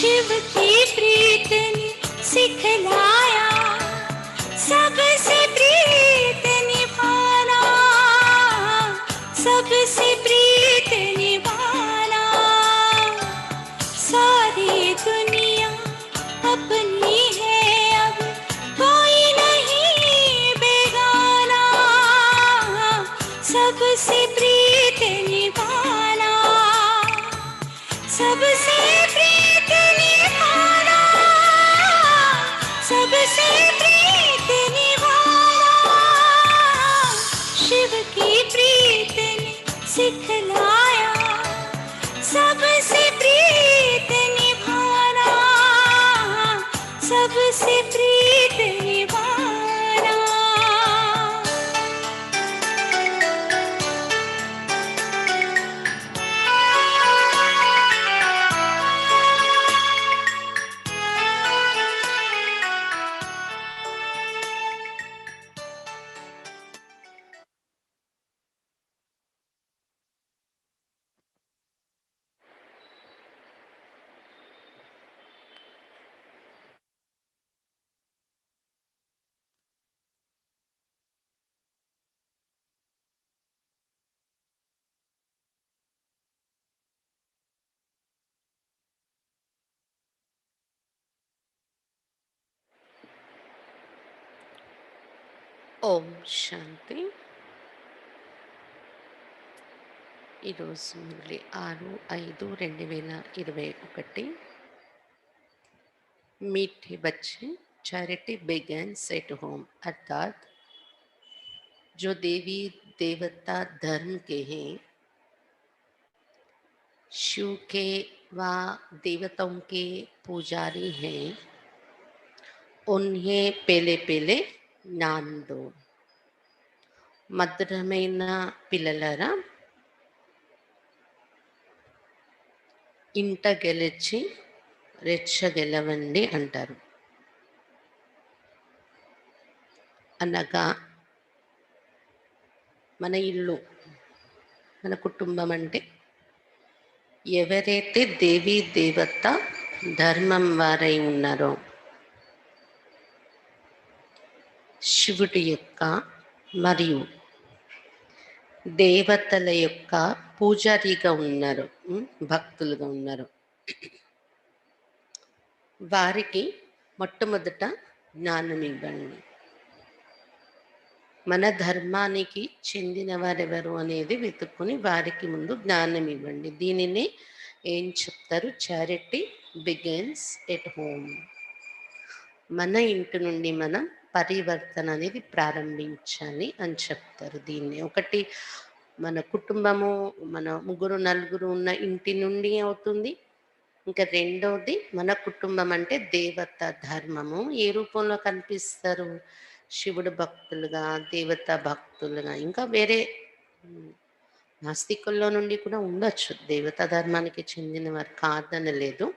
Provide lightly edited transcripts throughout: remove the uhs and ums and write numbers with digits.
शिव की प्रीत ने सिखलाया सबसे प्रीत निभाना, सबसे प्रीत निभाना। सारी दुनिया अपनी है अब कोई नहीं बेगाना, सबसे प्रीत निभाना, सबसे प्रीत निभाना, सबसे प्रीत निभाना। शिव की प्रीत ने सिखलाया सबसे प्रीत निभाना, सबसे प्रीत निभाना। ఓం శాంతి. ఈరోజు మురళి 6/5/2021. मीठे बच्चे, चैरिटी बिगिंस एट होम, अर्थात जो देवी देवता धर्म के हैं, शिव के व देवताओं के पुजारी हैं, उन्हें पहले पहले ज्ञान दो. మధురమైన పిల్లలరా, ఇంట గెలిచి రెచ్చగెలవండి అంటారు. అనగా మన ఇల్లు, మన కుటుంబం అంటే ఎవరైతే దేవీ దేవత ధర్మం వారై ఉన్నారో, శివుడి యొక్క మరియు దేవతల యొక్క పూజారిగా ఉన్నారు, భక్తులుగా ఉన్నారు, వారికి మొట్టమొదట జ్ఞానం ఇవ్వండి. మన ధర్మానికి చెందిన వారెవరు అనేది వెతుక్కుని వారికి ముందు జ్ఞానం ఇవ్వండి. దీనినే ఏం చెప్తారు? Charity begins at home. మన ఇంటి నుండి మనం పరివర్తన అనేది ప్రారంభించాలి అని చెప్తారు. దీన్ని ఒకటి మన కుటుంబము, మన ముగ్గురు నలుగురు ఉన్న ఇంటి నుండి అవుతుంది. ఇంకా రెండవది మన కుటుంబం అంటే దేవత ధర్మము. ఏ రూపంలో కనిపిస్తారు? శివుడు భక్తులుగా, దేవత భక్తులుగా. ఇంకా వేరే నాస్తికుల్లో నుండి కూడా ఉండొచ్చు, దేవతా ధర్మానికి చెందిన వారు కాదనలేదు.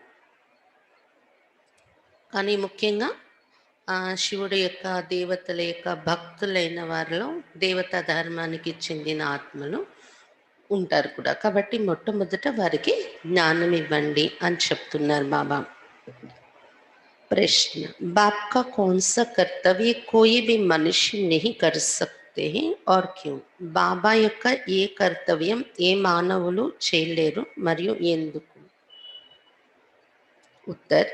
కానీ ముఖ్యంగా శివుడి యొక్క దేవతల యొక్క భక్తులైన వారిలో దేవతా ధర్మానికి చెందిన ఆత్మలు ఉంటారు కూడా. కాబట్టి మొట్టమొదట వారికి జ్ఞానం ఇవ్వండి అని చెప్తున్నారు బాబా. प्रश्न, बाप का कौन सा कर्तव्य कोई भी मनुष्य नहीं कर सकते हैं और क्यों? బాబా యొక్క ఏ కర్తవ్యం ఏ మానవులు చేయలేరు మరియు ఎందుకు? उत्तर,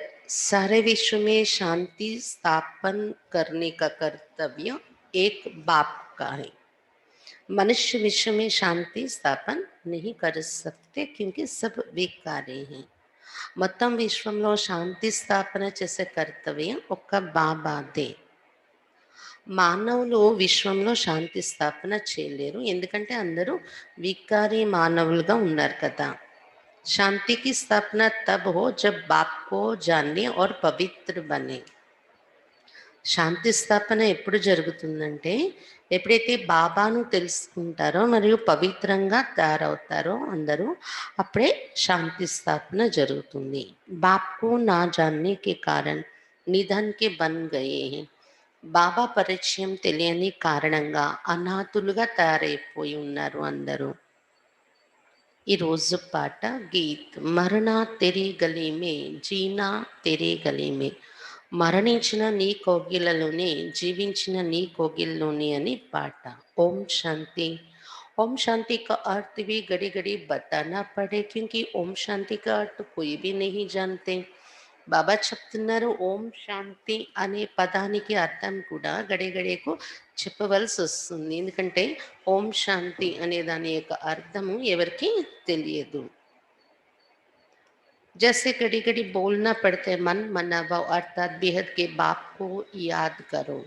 सारे विश्व में शांति स्थापन करने का कर्तव्य एक बाप का है. मनुष्य विश्व में शांति स्थापन नहीं कर सकते क्योंकि सब विकारी हैं. మొత్తం విశ్వంలో శాంతి స్థాపన చేసే కర్తవ్యం ఒక్క బాబాదే. మానవులు విశ్వంలో శాంతి స్థాపన చేయలేరు, ఎందుకంటే అందరూ వికారి మానవులుగా ఉన్నారు కదా. शांति की स्थापना तब हो जब बाप को जाने और पवित्र बने. శాంతి స్థాపన ఎప్పుడు జరుగుతుందంటే ఎప్పుడైతే బాబాను తెలుసుకుంటారో మరియు పవిత్రంగా తయారవుతారో అందరూ, అప్పుడే శాంతి స్థాపన జరుగుతుంది. బాప్కు నా జాన్నే కే కారణ్ నిధన్ కే బన్ గయే హై. బాబా పరిచయం తెలియని కారణంగా అనాథులుగా తయారైపోయి ఉన్నారు అందరూ. ఈరోజు పాట గీత్ మరణ తెరీ గలీ మే జీనా తెరీ గలీ మే, మరణించిన నీ కోగిలలోనే జీవించిన నీ కోగిల్లోనే అని పాట. ఓం శాంతి. ओम शांति का अर्थ भी घड़ी घड़ी बताना पड़े, क्योंकि ओम शांति का अर्थ कोई भी नहीं जानते. బాబా చెప్తున్నారు ఓం శాంతి అనే పదానికి అర్థం కూడా గడి గడికు చెప్పవలసి వస్తుంది, ఎందుకంటే ఓం శాంతి అనే దాని యొక్క అర్థము ఎవరికి తెలియదు. जैसे घड़ी घड़ी बोलना पड़ता है मन मना भाव, अर्थात बेहद के बाप को याद करो.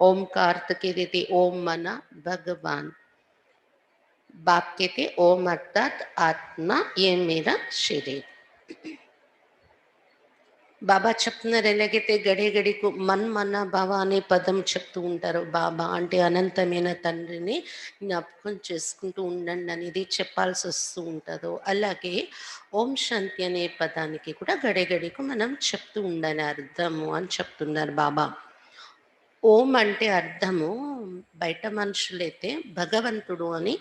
ओम का अर्थ के देते ओम मना भगवान, बाप कहते ओम अर्थात आत्मा, ये मेरा शरीर. బాబా చెప్తున్నారు ఎలాగైతే గడి గడికు మన్ మన భవ అనే పదం చెప్తూ ఉంటారు. బాబా అంటే అనంతమైన తండ్రిని జ్ఞాపకం చేసుకుంటూ ఉండండి అనేది చెప్పాల్సి వస్తూ ఉంటుందో, అలాగే ఓం శాంతి అనే పదానికి కూడా గడి గడికు మనం చెప్తూ ఉండాలి అర్థము అని చెప్తున్నారు బాబా. ఓం అంటే అర్థము బయట మనుషులైతే భగవంతుడు అని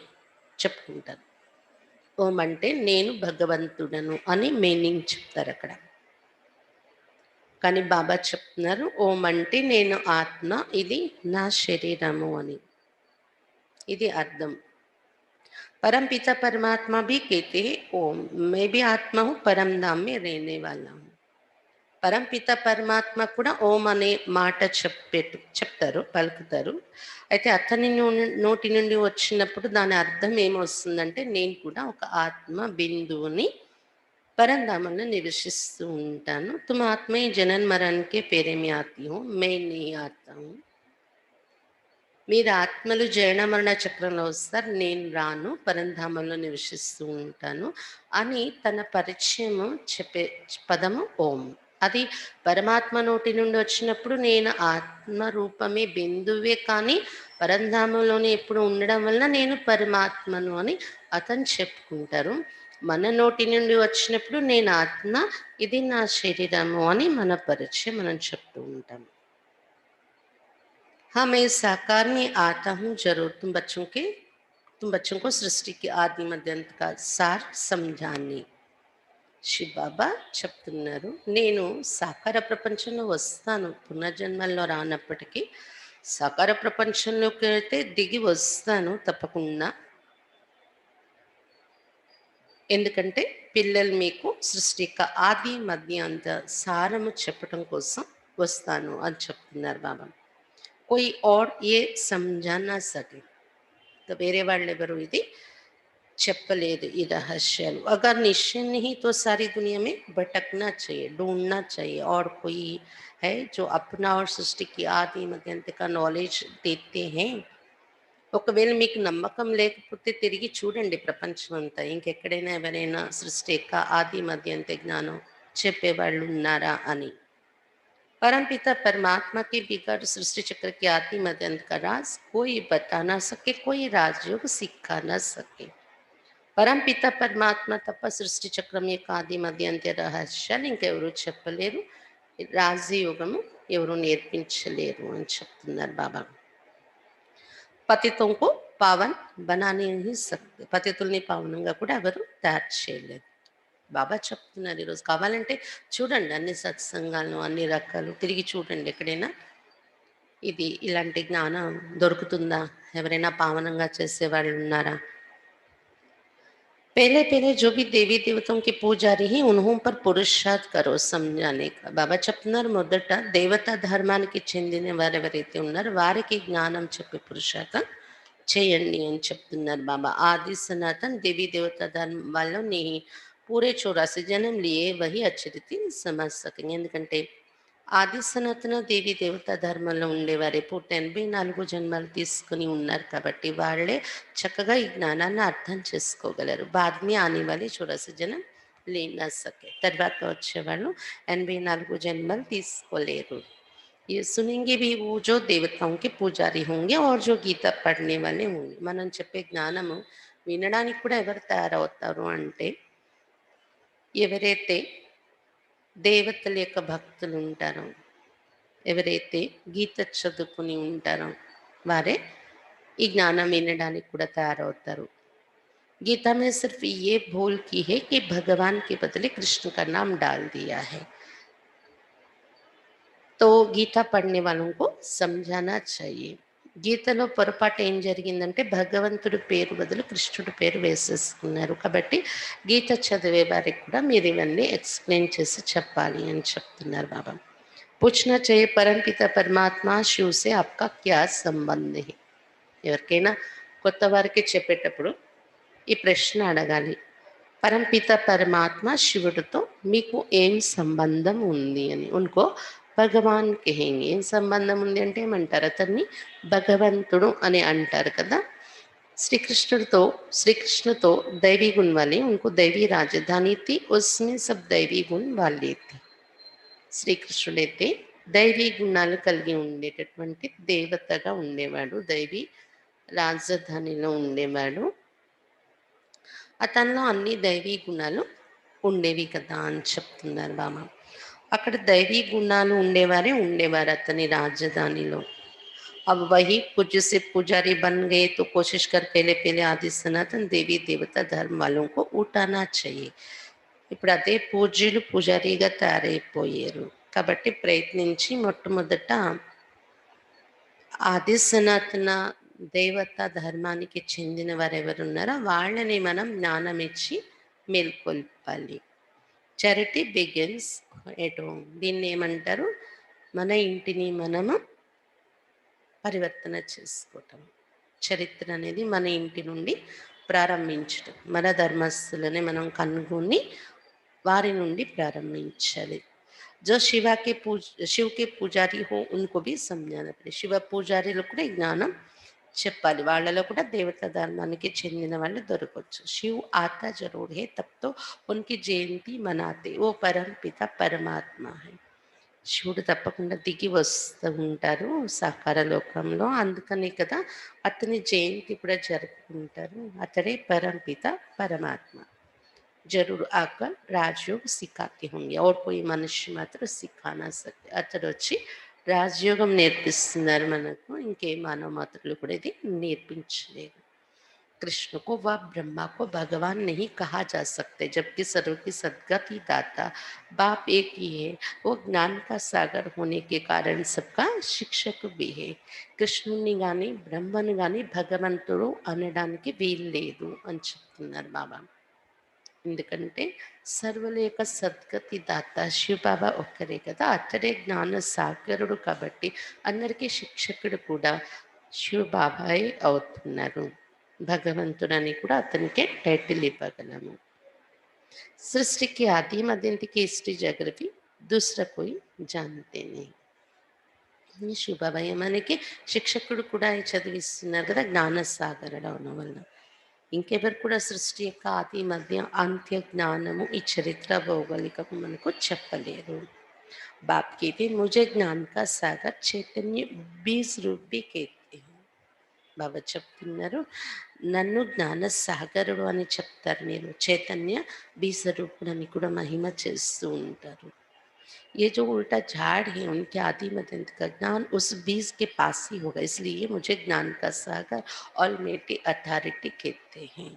చెప్పుకుంటారు. ఓం అంటే నేను భగవంతుడను అని మీనింగ్ చెప్తారు అక్కడ. కానీ బాబా చెప్తున్నారు ఓం అంటే నేను ఆత్మ, ఇది నా శరీరము అని. ఇది అర్థం. परमपिता परमात्मा भी कहते हैं ओम, मैं भी आत्मा हूँ, परम धाम में रहने वाला हूँ. పరంపిత పరమాత్మ కూడా ఓం అనే మాట చెప్తారు, పలుకుతారు. అయితే అతని నోటి నుండి వచ్చినప్పుడు దాని అర్థం ఏమొస్తుందంటే నేను కూడా ఒక ఆత్మ బిందువుని పరంధామంలో నివసిస్తూ ఉంటాను. తుమ్ ఆత్మే జనన్ మరణ్కే పేరే మే ఆతి హూ, మే నీ ఆతా హూ. మీరు ఆత్మలు జనన మరణ చక్రంలో వస్తారు, నేను రాను, పరంధామంలో నివసిస్తూ ఉంటాను అని తన పరిచయము చెప్పే పదము ఓం. అది పరమాత్మ నోటి నుండి వచ్చినప్పుడు నేను ఆత్మ రూపమే బిందువే, కానీ పరంధామంలోనే ఎప్పుడు ఉండడం వలన నేను పరమాత్మను అని అతను చెప్పుకుంటారు. మన నోటి నుండి వచ్చినప్పుడు నేను ఆత్మ, ఇది నా శరీరము అని మన పరిచయం మనం చెప్తూ ఉంటాం. हाँ मैं साकार में आता हूँ जरूर, तुम बच्चों को सृष्टि के आदि मध्यांत का सार समझाने. శివబాబా చెప్తున్నారు నేను సాకార ప్రపంచంలో వస్తాను, పునర్జన్మల్లో రానప్పటికీ సాకార ప్రపంచంలోకి అయితే దిగి వస్తాను తప్పకుండా. ఎందుకంటే పిల్లలు మీకు సృష్టి యొక్క ఆది మధ్యాంత సారము చెప్పటం కోసం వస్తాను అని చెప్తున్నారు బాబా. कोई और ये समझा ना सके, तो వేరే వాళ్ళు ఎవరు ఇది చెప్పలేదు ఈ రహస్యాలు. अगर निश्चय नहीं तो सारी दुनिया में भटकना चाहिए, ढूंढना चाहिए और कोई है जो अपना और सृष्टि की आदि मध्यांत का नॉलेज देते हैं. ఒకవేళ మీకు నమ్మకం లేకపోతే తిరిగి చూడండి ప్రపంచం అంతా, ఇంకెక్కడైనా ఎవరైనా సృష్టి యొక్క ఆది మధ్యంత జ్ఞానం చెప్పేవాళ్ళు ఉన్నారా అని. परमपिता परमात्मा के बिगड़ सृष्टि चक्र के आदि मध्यांत का राज कोई बता ना सके, कोई राजयोग सिखा ना सके. परमपिता परमात्मा तప్ప సృష్టి చక్రం యొక్క ఆది మధ్యాంత రహస్యాలు ఇంకెవరు చెప్పలేరు, రాజయోగము ఎవరు నేర్పించలేరు అని చెప్తున్నారు బాబా. పతితోं को पावन बनाने नहीं सकते, పతితుల్ని పావనంగా కూడా ఎవరు తయారు చేయలేరు. బాబా చెప్తున్నారు ఈరోజు కావాలంటే చూడండి అన్ని సత్సంగాలను అన్ని రకాలు తిరిగి చూడండి, ఎక్కడైనా ఇది ఇలాంటి జ్ఞానం దొరుకుతుందా, ఎవరైనా పావనంగా చేసేవాళ్ళు ఉన్నారా. पहले पहले जो भी देवी देवताओं की పూజారి ही उन्हों पर पुरुषार्थ करो समझाने का. బాబా చెప్తున్నారు మొదట దేవతా ధర్మానికి చెందిన వారెవరైతే ఉన్నారో వారికి జ్ఞానం చెప్పే పురుషార్థం చేయండి అని చెప్తున్నారు బాబా. ఆది సనాతన్ దేవీ దేవతా ధర్మం వాళ్ళు నీ పూరే 84 జన్म लिए वही अच्छी रीति समझ सकेंगे. ఎందుకంటే ఆది సనాతన దేవీ దేవతా ధర్మంలో ఉండేవారే పూర్తి 84 జన్మలు తీసుకుని ఉన్నారు కాబట్టి వాళ్ళే చక్కగా ఈ జ్ఞానాన్ని అర్థం చేసుకోగలరు. బాద్మే ఆనే వాళ్ళే 84 జన్మ లే నా సకే, తర్వాత వచ్చేవాళ్ళు 84 జన్మలు తీసుకోలేరు. ये सुनेंगे भी वो जो देवताओं के पुजारी होंगे और जो गीता पढ़ने वाले होंगे. మనం చెప్పే జ్ఞానము వినడానికి కూడా ఎవరు తయారవుతారు అంటే ఎవరైతే దేవతల యొక్క భక్తులు ఉంటారో, ఎవరైతే గీత చదువుకుని ఉంటారో వారే ఈ జ్ఞానం వినడానికి కూడా తయారవుతారు. गीता में सिर्फ ये भूल की है कि भगवान के बदले कृष्ण का नाम डाल दिया है। तो గీత పढ़ने వాళ్ళం को समझाना चाहिए. గీతలో పొరపాటు ఏం జరిగిందంటే భగవంతుడి పేరు బదులు కృష్ణుడి పేరు వేసేసుకున్నారు. కాబట్టి గీత చదివే వారికి కూడా మీరు ఇవన్నీ ఎక్స్‌ప్లెయిన్ చేసి చెప్పాలి అని చెప్తున్నారు బాబా. పూछना चाहिए परमपिता परमात्मा शिव से आपका क्या संबंध है? ఎవరికైనా కొత్త వారికి చెప్పేటప్పుడు ఈ ప్రశ్న అడగాలి. పరంపిత పరమాత్మ శివుడితో మీకు ఏం సంబంధం ఉంది అని. ఉనుకో భగవాన్ కహెంగే. ఏం సంబంధం ఉంది అంటే ఏమంటారు? అతన్ని భగవంతుడు అని అంటారు కదా! శ్రీకృష్ణుడితో శ్రీకృష్ణతో दैवी गुण वाले उनको दैवी राजधानी थी, उसमें सब दैवी गुण वाले थे. శ్రీకృష్ణుడైతే దైవీ గుణాలు కలిగి ఉండేటటువంటి దేవతగా ఉండేవాడు. దైవీ రాజధానిలో ఉండేవాడు. అతనిలో అన్ని దైవీ గుణాలు ఉండేవి కదా అని చెప్తున్నారు బాబా. అక్కడ దైవీ గుణాలు ఉండేవారు అతని రాజధానిలో. अब वही पूज्य से पुजारी बन गए तो कोशिश कर पहले पहले आदि सनातन देवी देवता धर्म वालों को उठाना चाहिए. ఇప్పుడు అదే పూజ్యులు పూజారిగా తయారైపోయారు. కాబట్టి ప్రయత్నించి మొట్టమొదట ఆది సనాతన దేవతా ధర్మానికి చెందిన వారెవరున్నారో వాళ్ళని మనం జ్ఞానమిచ్చి మేల్కొల్పాలి. Charity begins at home. దీన్ని ఏమంటారు? మన ఇంటిని మనము పరివర్తన చేసుకోవటం. చరిత్ర అనేది మన ఇంటి నుండి ప్రారంభించటం. మన ధర్మస్థులని మనం కనుగొని వారి నుండి ప్రారంభించాలి. जो शिव के पुजारी हो उनको भी समझाना पड़े. శివ పూజారులకు కూడా ఈ జ్ఞానం చెప్పాలి. వాళ్ళలో కూడా దేవతా ధర్మానికి చెందిన వాళ్ళు దొరకవచ్చు. శివ్ आता जरूर है तब तो उनकी जयंती मनाते. वो परम पिता परमात्మ है. శివుడు తప్పకుండా దిగి వస్తూ ఉంటారు సాకార లోకంలో. అందుకనే కదా అతని జయంతి కూడా జరుపుకుంటారు. అతడే పరంపిత పరమాత్మ. जरूर आकर राजयोग सिखाते होंगे और कोई मनुष्य मात्र सिखा ना सकते. అతడు వచ్చి రాజయోగం నేర్పిస్తున్నారు మనకు. ఇంకే మానవ మాత్రులు కూడా ఇది నేర్పించలేరు. कृष्ण को व ब्रह्मा को भगवान नहीं कहा जा सकते, जबकि सर्व की सद्गति दाता बाप एक ही है. वो ज्ञान का सागर होने के कारण सबका शिक्षक भी है. కృష్ణుని కానీ బ్రహ్మను కానీ భగవంతుడు అనడానికి వీలు లేదు అని చెప్తున్నారు బాబా. ఎందుకంటే సర్వుల యొక్క సద్గతి దాత శివబాబా ఒక్కరే కదా. అతడే జ్ఞాన సాగరుడు కాబట్టి అందరికీ శిక్షకుడు కూడా శివబాబాయే అవుతున్నారు. భగవంతుడని కూడా అతనికే టైటిల్ ఇవ్వగలము. సృష్టికి ఆది మధ్యంతి की हिस्ट्री जोग्राफी दूसरा कोई जानते नहीं. ఈ శివబాబాయ్ మనకి శిక్షకుడు కూడా చదివిస్తున్నారు కదా జ్ఞాన సాగరుడు అవడం వల్ల. ఇంకెవరు కూడా సృష్టి యొక్క ఆది మధ్య అంత్య జ్ఞానము ఈ చరిత్ర భౌగోళికము మనకు చెప్పలేరు. बाप कहते मुझे ज्ञान का सागर चैतन्य 20 रूप भी कहते हैं. బాబా చెప్తున్నారు నన్ను జ్ఞాన సాగరుడు అని చెప్తారు. నేను చైతన్య బీజరూపుడు అని కూడా మహిమ చేస్తూ ఉంటారు. ये जो उल्टा झाड़ है उनके आदि मदंत का ज्ञान उस बीज के पास ही होगा, इसलिए मुझे ज्ञान का सागर ऑलमेटी अथॉरिटी कहते हैं.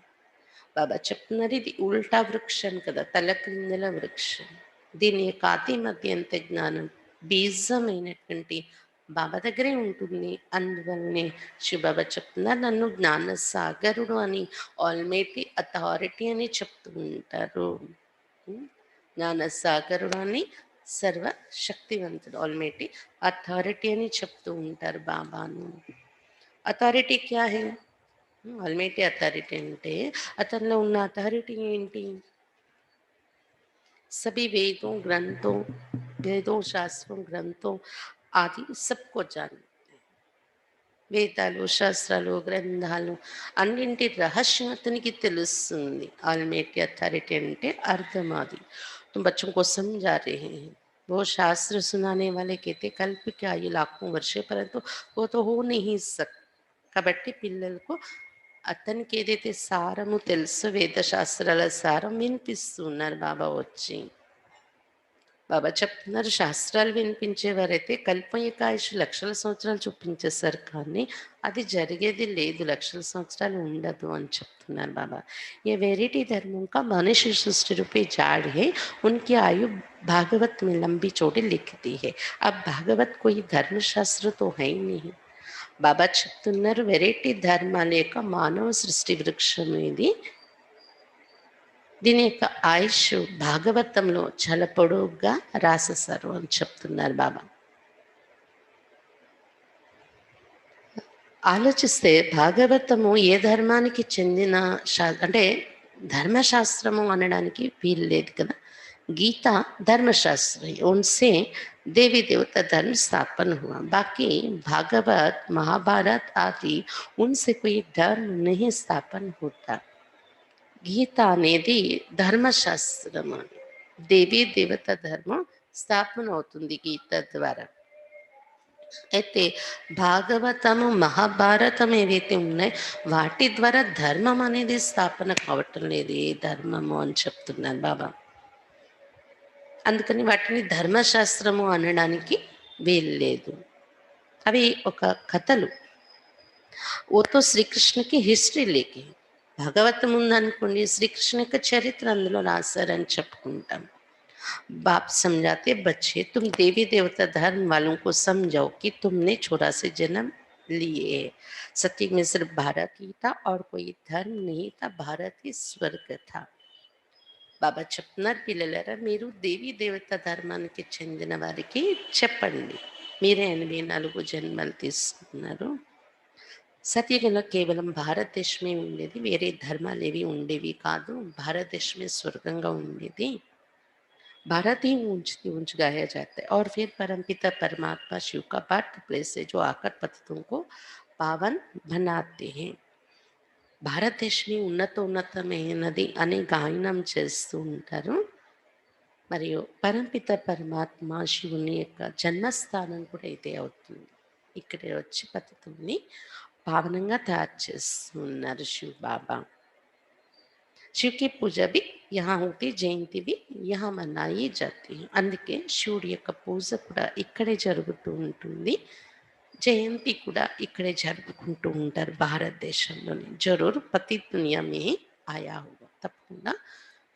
బాబా చెప్తున్నారు ఇది ఉల్టా వృక్షం కదా, తలక్రిందల వృక్షం. దీని యొక్క ఆది మధ్యంత జ్ఞానం బీజమైనటువంటి బాబా దగ్గరే ఉంటుంది. అందువల్లనే శివబాబా చెప్తున్నారు నన్ను జ్ఞాన సాగరుడు అని ఆల్మేటి అథారిటీ అని చెప్తూ ఉంటారు. జ్ఞాన సాగరుడు అని సర్వ శక్తివంతుడు ఆల్మేటి అథారిటీ అని చెప్తూ ఉంటారు బాబాను. అథారిటీ క్యా హై? ఆల్మేటి అథారిటీ అంటే అతనిలో ఉన్న అథారిటీ ఏంటి? सभी वेदों ग्रंथों वेदों शास्त्रों ग्रंथों आदि सबको जानते हैं. వేదాలు శాస్త్రాలు గ్రంథాలు అన్నింటి రహస్యం అతనికి తెలుస్తుంది. ఆల్మేటి అథారిటీ అంటే అర్థం అది. तुम बच्चों को समझा रहे हैं. वो शास्त्र सुनाने वाले कहते कल्प की आयु लाखों वर्ष है, परंतु वो तो हो नहीं सकता. కాబట్టి పిల్లలకు అతనికి ఏదైతే సారము తెలుసో వేద శాస్త్రాల సారం వినిపిస్తున్నారు బాబా వచ్చి. బాబా చెప్తున్నారు, శాస్త్రాలు వినిపించేవారైతే కల్పం యొక్క ఆయుష్ లక్షల సంవత్సరాలు చూపించేశారు, కానీ అది జరిగేది లేదు, లక్షల సంవత్సరాలు ఉండదు అని చెప్తున్నారు బాబా. ये वेरिटी धर्मों का मनुष्य सृष्टि रूपी झाड़ है, उनकी आयु भागवत में लंबी चौड़ी लिखती है. अब भागवत कोई धर्मशास्त्र तो है ही नहीं. బాబా చెప్తున్నారు, వెరైటీ ధర్మాల యొక్క మానవ సృష్టి వృక్షం ఇది. దీని యొక్క ఆయుష్ భాగవతంలో చాలా పొడవుగా రాసేశారు అని చెప్తున్నారు బాబా. ఆలోచిస్తే భాగవతము ఏ ధర్మానికి చెందిన అంటే ధర్మశాస్త్రము అనడానికి వీలు లేదు కదా. గీత धर्मशास्त्र है, उनसे देवी देवता धर्म स्थापन हुआ. बाकी भागवत महाभारत आदि उनसे कोई धर्म नहीं स्थापन होता. గీత అనేది ధర్మశాస్త్రం, దేవీ దేవత ధర్మం స్థాపన అవుతుంది గీత ద్వారా. అయితే భాగవతము మహాభారతం ఏవైతే ఉన్నాయో వాటి ద్వారా ధర్మం అనేది స్థాపన కావటం లేదు, ఏ ధర్మము అని చెప్తున్నారు బాబా. అందుకని వాటిని ధర్మశాస్త్రము అనడానికి వీలు లేదు. అవి ఒక కథలు. ఓతో శ్రీకృష్ణకి హిస్టరీ లేకి భాగవతం ఉందనుకోండి, శ్రీకృష్ణ యొక్క చరిత్ర అందులో రాశారని చెప్పుకుంటాం. बाप समझाते, बच्चे तुम देवी देवता धर्म वालों को समझाओ कि तुमने 84 जन्म लिए. सत्य में सिर्फ भारत ही था और कोई धर्म नहीं था, भारत ही स्वर्ग था. బాబా చెప్తున్నారు, పిల్లలారా మీరు దేవీ దేవత ధర్మానికి చెందిన వారికి చెప్పండి, మీరే 84 జన్మలు తీసుకున్నారు. సత్యగంలో కేవలం భారతదేశమే ఉండేది, వేరే ధర్మాలు ఏవి ఉండేవి కాదు, భారతదేశమే స్వర్గంగా ఉండేది. भारत ही ऊंच ऊंच गाया जाता है और फिर परमपिता परमात्मा शिव का बर्थ प्लेस है जो आकर पतितों को पावन बनाते हैं. భారతదేశంని ఉన్నతమైనది అనే గాయనం చేస్తూ ఉంటారు. మరియు పరంపిత పరమాత్మ శివుని యొక్క జన్మస్థానం కూడా ఇదే అవుతుంది. ఇక్కడే వచ్చి పతితుల్ని పావనంగా తయారు చేస్తూ ఉన్నారు శివ బాబా. शिव की पूजा भी यहाँ होती, जयंती भी यहाँ मनाई जाती है. అందుకే శివుడి యొక్క పూజ కూడా ఇక్కడే జరుగుతూ ఉంటుంది, జయంతి కూడా ఇక్కడే జరుపుకుంటూ ఉంటారు భారతదేశంలోని. జరూర్ పతిత్ దునియా మే ఆయా హువా, తప్పకుండా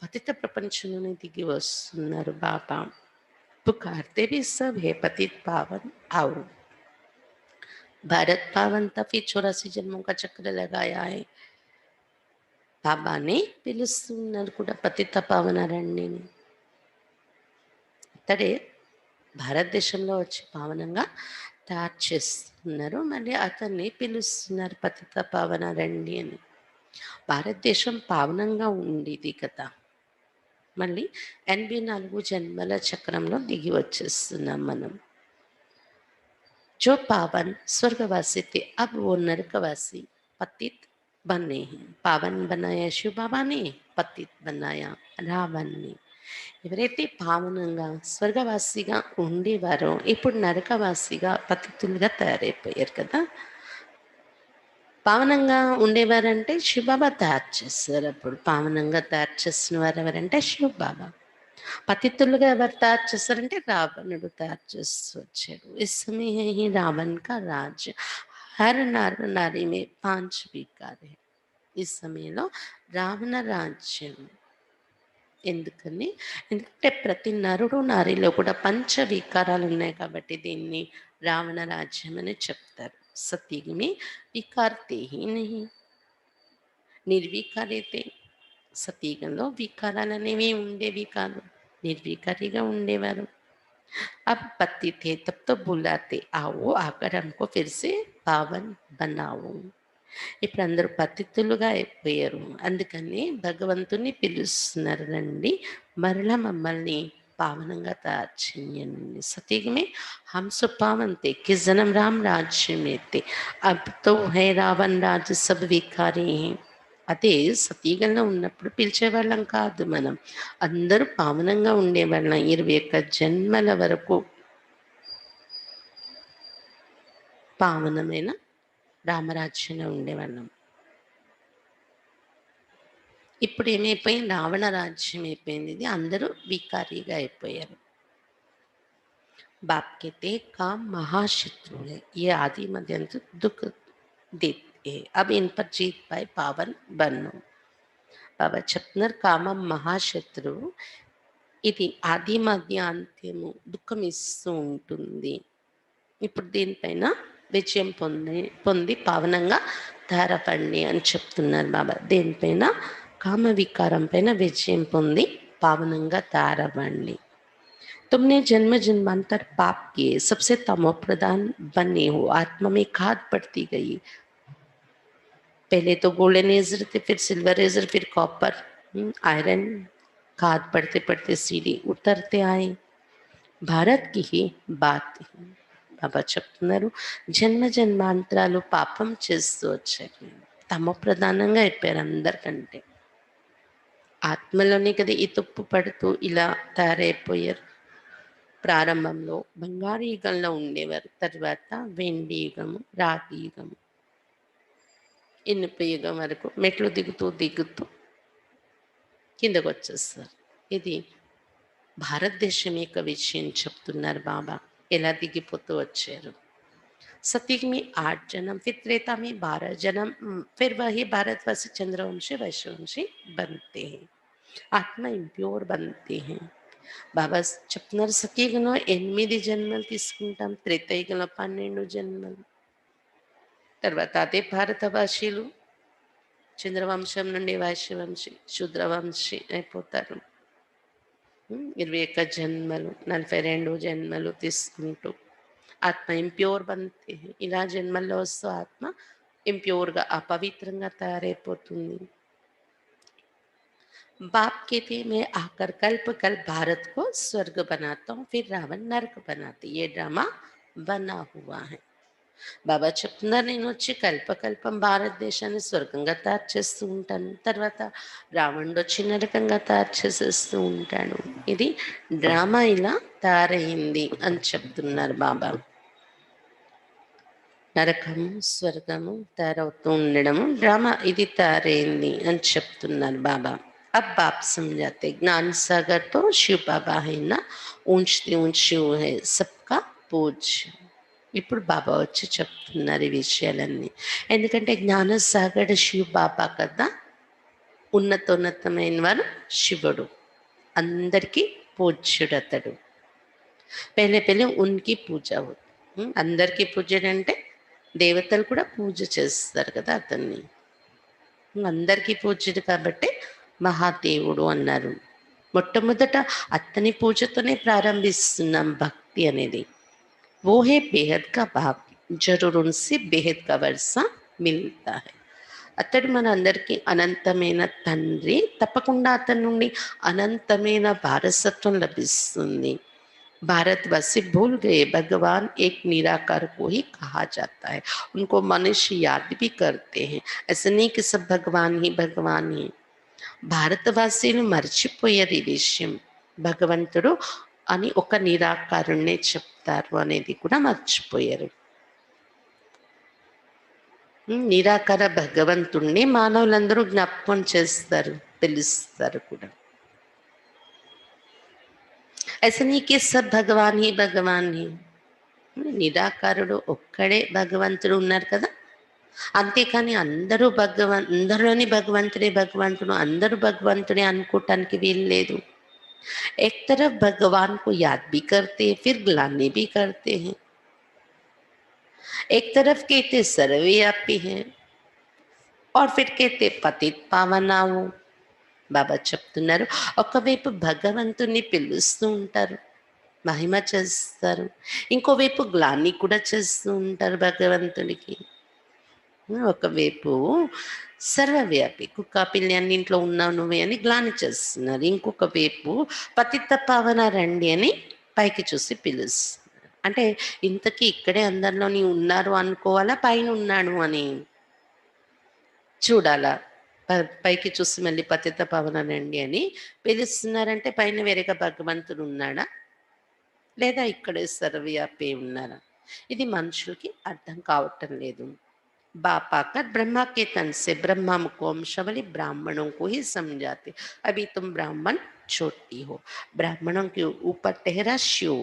పతిత ప్రపంచంలోనే దిగి వస్తున్నారు బాబా. पुकारते भी सब है पतित पावन आओ. भारत पावन तभी 84 जन्मों का चक्र लगाया है. బాబాని పిలుస్తున్నారు కూడా, పతిత పావన రండి. ఇతడే భారతదేశంలో వచ్చి పావనంగా తయారు చేస్తున్నారు, మళ్ళీ అతన్ని పిలుస్తున్నారు పతిత పావన రండి అని. భారతదేశం పావనంగా ఉండేది కదా, మళ్ళీ 84 జన్మల చక్రంలో దిగి వచ్చేస్తున్నాం మనం. जो पावन स्वर्गवासी थे अब वो नरकवासी पतित बने हैं. पावन बनाया शिव बाबा ने, पतित बनाया రావణ్ ని. ఎవరైతే పావనంగా స్వర్గవాసిగా ఉండేవారో ఇప్పుడు నరకవాసిగా పతితులుగా తయారైపోయారు కదా. పావనంగా ఉండేవారంటే శివబాబా తయారు చేస్తారు. అప్పుడు పావనంగా తయారు చేసిన వారు ఎవరంటే శివ బాబా. పతితులుగా ఎవరు తయారు చేస్తారంటే రావణుడు తయారు చేస్తూ వచ్చాడు. ఇస్ समय है ही रावण का राज, हर नर नारी में 5 विकार है. ఈ సమయంలో రావణ రాజ్యం. ఎందుకని, ఎందుకంటే ప్రతి నరుడు నారిలో కూడా పంచ వికారాలు ఉన్నాయి కాబట్టి దీన్ని రావణ రాజ్యం అని చెప్తారు. సతీగ్ మే వికారతే హీ నహీ, నిర్వికారైతే. సతీగంలో వికారాలు అనేవి ఉండేవి కాదు, నిర్వికారిగా ఉండేవారు. अब पति थे तब तो बुलाते, आओ आकर हमको फिर से पावन बनाओ. ఇప్పుడు అందరూ పతితులుగా అయిపోయారు, అందుకని భగవంతుని పిలుస్తున్నారు, రండి మరలా మమ్మల్ని పావనంగా తయారు చేయండి. సతీగమే हम सो पावन थे किस जन्म राम राज्य में थे, अब तो है रावण राज सब विकारी हैं. అదే సతీగంలో ఉన్నప్పుడు పిలిచేవాళ్ళం కాదు మనం, అందరూ పావనంగా ఉండేవాళ్ళం. 21 జన్మల వరకు పావనమైన రామరాజ్యంలో ఉండేవాళ్ళం. ఇప్పుడు ఏమైపోయింది, రావణ రాజ్యం అయిపోయింది. ఇది అందరూ వికారీగా అయిపోయారు. बाप कहते हैं काम महाशत्रु है, ये आदि मध्य अंत दुख देते हैं, अब इन पर जीत पाए पावन बनो. బాబా చెప్తున్నారు కామం మహాశత్రువు, ఇది ఆది మధ్య అంత్యము దుఃఖం ఇస్తూ ఉంటుంది. ఇప్పుడు దీనిపైన విజయం పొంది పావనంగా ధారపండి అని చెప్తున్నారు బాబా. దేనిపైన? కామ వికారం పైన విజయం పొంది పావనంగా ధారపండి. तुमने जन्म जन्मांतर पाप किए, सबसे तमो प्रधान बने हो, आत्मा में खाद पड़ती गई. पहले तो गोल्डन एजर थे, फिर सिल्वर एजर, फिर कॉपर, आयरन, खाद पड़ते पड़ते सीढ़ी उतरते आए. భారత్ కి హి బాత్ హి. బాబా చెప్తున్నారు జన్మ జన్మాంతరాలు పాపం చేస్తూ వచ్చారు, తమ ప్రధానంగా అయిపోయారు అందరికంటే. ఆత్మలోనే కదా ఈ తుప్పు పడుతూ ఇలా తయారైపోయారు. ప్రారంభంలో బంగారు యుగంలో ఉండేవారు, తర్వాత వెండి యుగము, రాగి యుగము, ఇనుప యుగం వరకు మెట్లు దిగుతూ దిగుతూ కిందకు వచ్చేస్తారు. ఇది భారతదేశం యొక్క విషయం చెప్తున్నారు బాబా, ఎలా దిగిపోతూ వచ్చారు. सतयुग में 8 जन्म, फिर त्रेता में 12 जन्म, फिर वही भारतवासी चंद्रवंशी वैश्यवंशी बनते हैं, आत्मा इंप्योर बनते हैं. బాబా చెప్తున్నారు సతయుగంలో 8 జన్మలు తీసుకుంటాం, త్రేతాయుగంలో 12 జన్మలు, తర్వాత అదే భారతవాసీలు చంద్రవంశం నుండి వైశ్యవంశి శూద్రవంశి అయిపోతారు. 21 జన్మలు, 42 జన్మలు తీసుకుంటూ ఆత్మ ఇంప్యూర్ బంతే. ఇలా జన్మల్లో వస్తూ ఆత్మ ఇంప్యూర్గా అపవిత్రంగా తయారైపోతుంది. बाप कहते मैं आकर कल्प कल्प भारत को स्वर्ग बनाता हूँ, फिर रावण नरक बनाते. ये ड्रामा बना हुआ है. బాబా చెప్తున్నారు నేను వచ్చి కల్పకల్పం భారతదేశాన్ని స్వర్గంగా తయారు చేస్తూ ఉంటాను, తర్వాత రావణుడు వచ్చి నరకంగా తయారు చేసేస్తూ ఉంటాడు. ఇది డ్రామా ఇలా తయారైంది అని చెప్తున్నారు బాబా. నరకము స్వర్గము తయారవుతూ ఉండడము డ్రామా ఇది తయారైంది అని చెప్తున్నారు బాబా. अब बाप समझाते ज्ञान सागर तो शिव बाबा है ना, ऊंचते ऊंच शिव है सबका पूज्य. ఇప్పుడు బాబా వచ్చి చెప్తున్నారు ఈ విషయాలన్నీ. ఎందుకంటే జ్ఞానసాగరుడు శివ బాబా కదా, ఉన్నతోన్నతమైన వారు శివుడు, అందరికీ పూజ్యుడు అతడు. పెళ్ళి పెళ్ళి ఉనికి పూజ అవుతుంది. అందరికీ పూజ్యుడు అంటే దేవతలు కూడా పూజ చేస్తారు కదా అతన్ని. అందరికీ పూజ్యుడు కాబట్టి మహాదేవుడు అన్నారు. మొట్టమొదట అతని పూజతోనే ప్రారంభిస్తున్నాం భక్తి అనేది. वो है बेहद का भाव, जरूर उनसे बेहद का वर्षा मिलता है. అతడు మన అందరికీ అనంతమైన తండ్రి, తప్పకుండా అతని నుండి అనంతమైన వారసత్వం లభిస్తుంది. भारतवासी भूल गए भगवान एक निराकार को ही कहा जाता है, उनको मनुष्य याद भी करते हैं. ऐसा नहीं कि सब भगवान ही. భారతవాసీలు మర్చిపోయారు ఈ విషయం. భగవంతుడు అని ఒక నిరాకారుణ్ణే చెప్తారు అనేది కూడా మర్చిపోయారు. నిరాకార భగవంతుణ్ణి మానవులందరూ జ్ఞాపకం చేస్తారు, పిలుస్తారు కూడా. ऐसा नहीं कि सब భగవాన్ హీ. నిరాకారుడు ఒక్కడే భగవంతుడు ఉన్నారు కదా, అంతేకాని అందరిలోని భగవంతుడు, అందరూ భగవంతుడే అనుకోవటానికి వీలు లేదు. एक तरफ भगवान को याद भी करते हैं, फिर ग्लानि भी करते हैं. एक तरफ कहते सर्वव्यापी है और फिर कहते పతిత్ పావనావు. బాబా చెప్తున్నారు ఒకవైపు భగవంతుని పిలుస్తూ ఉంటారు, మహిమ చేస్తారు, ఇంకోవైపు గ్లాని కూడా చేస్తూ ఉంటారు భగవంతుడికి. ఒకవైపు సర్వవ్యాపి, కుక్క పిల్లి అన్నింట్లో ఉన్నావు నువ్వే అని గ్లాని చేస్తున్నారు, ఇంకొక వైపు పతిత పావన రండి అని పైకి చూసి పిలుస్తున్నారు. అంటే ఇంతకీ ఇక్కడే అందరిలోని ఉన్నారు అనుకోవాలా, పైన ఉన్నాడు అని చూడాలా? పైకి చూసి మళ్ళీ పతిత పావన రండి అని పిలుస్తున్నారంటే పైన వేరేగా భగవంతుడు ఉన్నాడా, లేదా ఇక్కడే సర్వవ్యాపి ఉన్నారా? ఇది మనుషులకి అర్థం కావటం లేదు. बाप आकर ब्रह्मा के तन से ब्रह्मा को वंशावली ब्राह्मणों को ही समझाते. अभी तुम ब्राह्मण छोटी हो, ब्राह्मणों के ऊपर ठहरा शिव,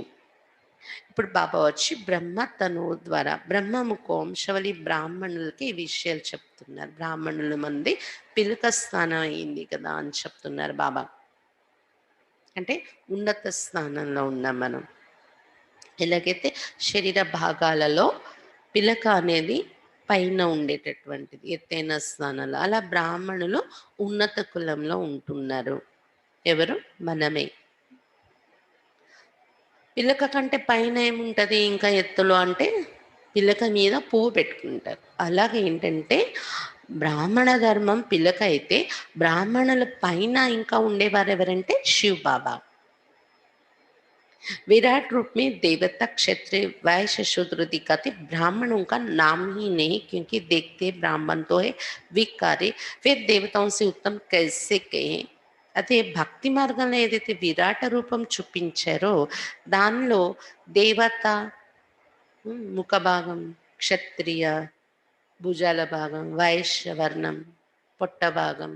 ఇప్పుడు బాబా వచ్చి బ్రహ్మ తనువు ద్వారా బ్రహ్మముఖ వంశవలి బ్రాహ్మణులకి ఈ విషయాలు చెప్తున్నారు. బ్రాహ్మణుల మంది పిలక స్థానం అయింది కదా అని చెప్తున్నారు బాబా. అంటే ఉన్నత స్థానంలో ఉన్నాం మనం. ఎలాగైతే శరీర భాగాలలో పిలక అనేది పైన ఉండేటటువంటిది ఎత్తైన స్థానంలో, అలా బ్రాహ్మణులు ఉన్నత కులంలో ఉంటున్నారు. ఎవరు? మనమే. పిలక కంటే పైన ఏముంటది ఇంకా ఎత్తులో అంటే, పిలక మీద పువ్వు పెట్టుకుంటారు. అలాగే ఏంటంటే, బ్రాహ్మణ ధర్మం పిలక అయితే, బ్రాహ్మణుల పైన ఇంకా ఉండేవారు ఎవరంటే శివ్ బాబా. विराट रूप में देवता क्षत्रिय वैश्य शूद्र दिखाते ब्राह्मणों का नाम ही नहीं, क्योंकि देखते ब्राह्मण तो है विकारी, फिर देवताओं से उत्तम कैसे कहे. అదే భక్తి మార్గంలో ఏదైతే విరాట రూపం చూపించారో దానిలో దేవత, ముఖ భాగం క్షత్రియ, భుజాల భాగం వైశ్య వర్ణం, పొట్ట భాగం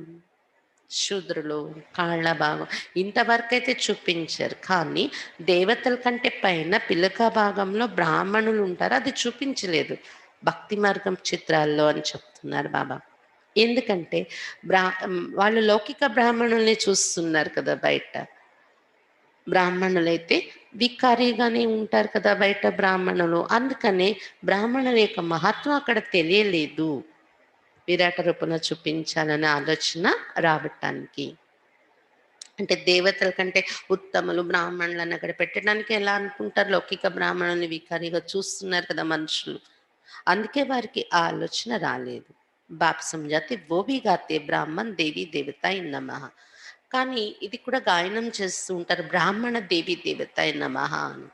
శూద్రులు, కాళ్ళ భాగం ఇంతవరకైతే చూపించారు. కానీ దేవతల కంటే పైన పిలక భాగంలో బ్రాహ్మణులు ఉంటారు, అది చూపించలేదు భక్తి మార్గం చిత్రాల్లో అని చెప్తున్నారు బాబా. ఎందుకంటే వాళ్ళు లౌకిక బ్రాహ్మణుల్ని చూస్తున్నారు కదా బయట. బ్రాహ్మణులైతే వికారిగానే ఉంటారు కదా బయట బ్రాహ్మణులు. అందుకనే బ్రాహ్మణుల యొక్క మహత్వం అక్కడ తెలియలేదు, విరాట రూపంలో చూపించాలనే ఆలోచన రావటానికి. అంటే దేవతల కంటే ఉత్తములు బ్రాహ్మణులను అక్కడ పెట్టడానికి ఎలా అనుకుంటారు? లౌకిక బ్రాహ్మణుల్ని వికారిగా చూస్తున్నారు కదా మనుషులు. అందుకే వారికి ఆ ఆలోచన రాలేదు. బాప్ సమझाते वो भी गाते బ్రాహ్మణ్ దేవి దేవతాయ నమః. కానీ ఇది కూడా గాయనం చేస్తూ ఉంటారు, బ్రాహ్మణ దేవి దేవతాయ నమః అని.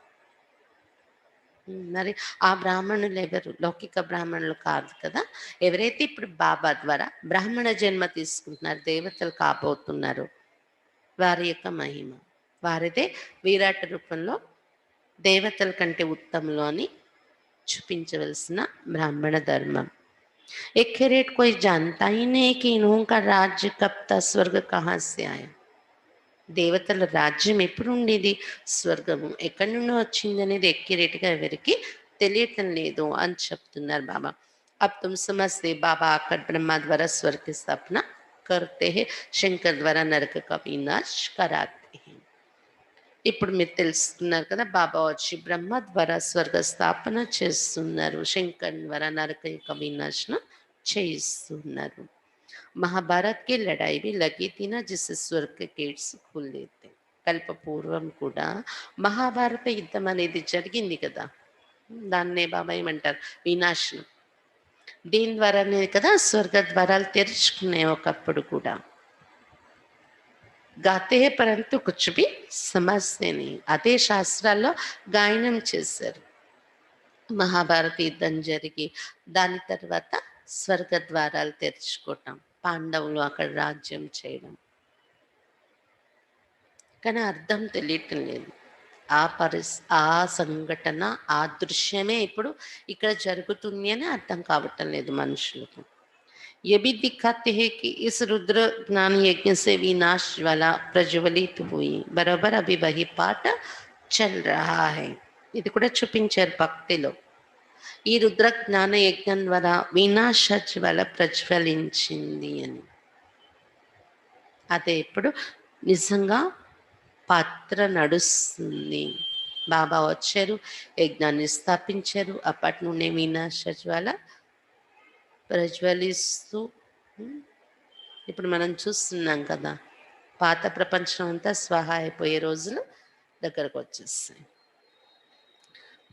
మరి ఆ బ్రాహ్మణులు ఎవరు? లౌకిక బ్రాహ్మణులు కాదు కదా. ఎవరైతే ఇప్పుడు బాబా ద్వారా బ్రాహ్మణ జన్మ తీసుకుంటున్నారు, దేవతలు కాబోతున్నారు, వారి యొక్క మహిమ వారిదే విరాట రూపంలో దేవతల కంటే ఉత్తములు అని చూపించవలసిన బ్రాహ్మణ ధర్మం. एक रेट कोई जानता ही नहीं कि इन्हों का राज्य कब था, स्वर्ग कहाँ से आया. దేవతల రాజ్యం ఎప్పుడు ఉండేది, స్వర్గము ఎక్కడి నుండి వచ్చింది అనేది ఎక్కిరేట్గా ఎవరికి తెలియటం లేదు అని చెప్తున్నారు బాబా. अब तुम समझते बाबा आकर ब्रह्मा द्वारा स्वर्ग की स्थापना करते हैं, శంకర్ ద్వారా నరక का विनाश कराते हैं. ఇప్పుడు మీరు తెలుసుకున్నారు కదా, బాబా వచ్చి బ్రహ్మ ద్వారా స్వర్గ స్థాపన చేస్తున్నారు, శంకర్ ద్వారా నరక యొక్క వినాశనం చేయిస్తున్నారు. महाभारत की लड़ाई भी लगी थी ना, जिससे स्वर्ग के गेट्स खुल लेते. కల్ప పూర్వం కూడా మహాభారత యుద్ధం అనేది జరిగింది కదా, దాన్నే బాబా ఏమంటారు, వినాశనం. దీని ద్వారానే కదా స్వర్గ ద్వారాలు తెరుచుకున్నాయి ఒకప్పుడు కూడా. గాతే పరంతు కుచ్ బి సమజ్తే नहीं, అదే శాస్త్రాల్లో గాయనం చేశారు. మహాభారత యుద్ధం జరిగి దాని తర్వాత స్వర్గ ద్వారాలు తెరుచుకోవటం, పాండవులు అక్కడ రాజ్యం చేయడం. కానీ అర్థం తెలియటం లేదు. ఆ సంఘటన, ఆ దృశ్యమే ఇప్పుడు ఇక్కడ జరుగుతుంది అని అర్థం కావటం లేదు మనుషులకు. ये भी दिखाते हैं कि इस रुद्र ज्ञान यज्ञ से विनाश ज्वाला प्रज्वलित हुई, बराबर अभी वही पाठ चल रहा है. ఇది కూడా చూపించారు భక్తిలో. ఈ రుద్ర జ్ఞాన యజ్ఞం ద్వారా వినాశ జ్వాల ప్రజ్వలించింది అని. అదే ఇప్పుడు నిజంగా పాత్ర నడుస్తుంది. బాబా వచ్చారు, యజ్ఞాన్ని స్థాపించారు, అప్పటి నుండి వినాశ జ్వాల ప్రజ్వలిస్తూ ఇప్పుడు మనం చూస్తున్నాం కదా, పాత ప్రపంచం అంతా స్వాహ అయిపోయే రోజులు దగ్గరకు వచ్చేస్తాయి.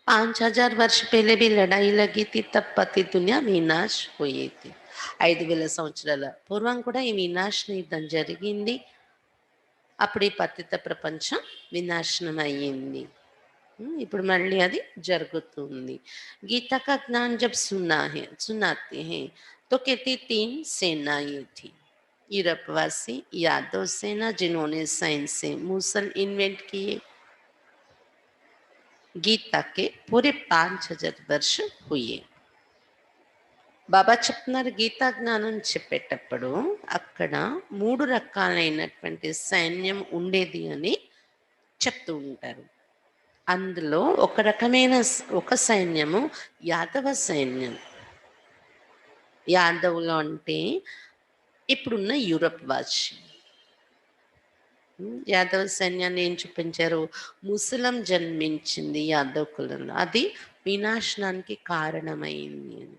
5000 वर्ष पहले भी लड़ाई लगी थी, तब पति दुनिया विनाश हुई थी. 5000 సంవత్సరాల పూర్వం కూడా ఈ వినాశన యుద్ధం జరిగింది, అప్పుడు ఈ పతిత ప్రపంచం వినాశనం అయ్యింది. ఇప్పుడు మళ్ళీ అది జరుగుతుంది. गीता का ज्ञान जब सुनाते हैं तो कहती 3 सेनाएं थी. यूरोपवासी यादव सेना, जिन्होंने साइंस से मूसल इन्वेंट किए. गीता के पूरे 5000 वर्ष हुए. బాబా చెప్తున్నారు, గీతా జ్ఞానం చెప్పేటప్పుడు అక్కడ 3 రకాలైనటువంటి సైన్యం ఉండేది అని చెప్తూ ఉంటారు. అందులో ఒక రకమైన ఒక సైన్యము యాదవ సైన్యం. యాదవులు అంటే ఇప్పుడున్న యూరప్ వాసి. యాదవ సైన్యాన్ని ఏం చూపించారు? ముసలం జన్మించింది యాదవ్ కులంలో. అది వినాశనానికి కారణమైంది అని.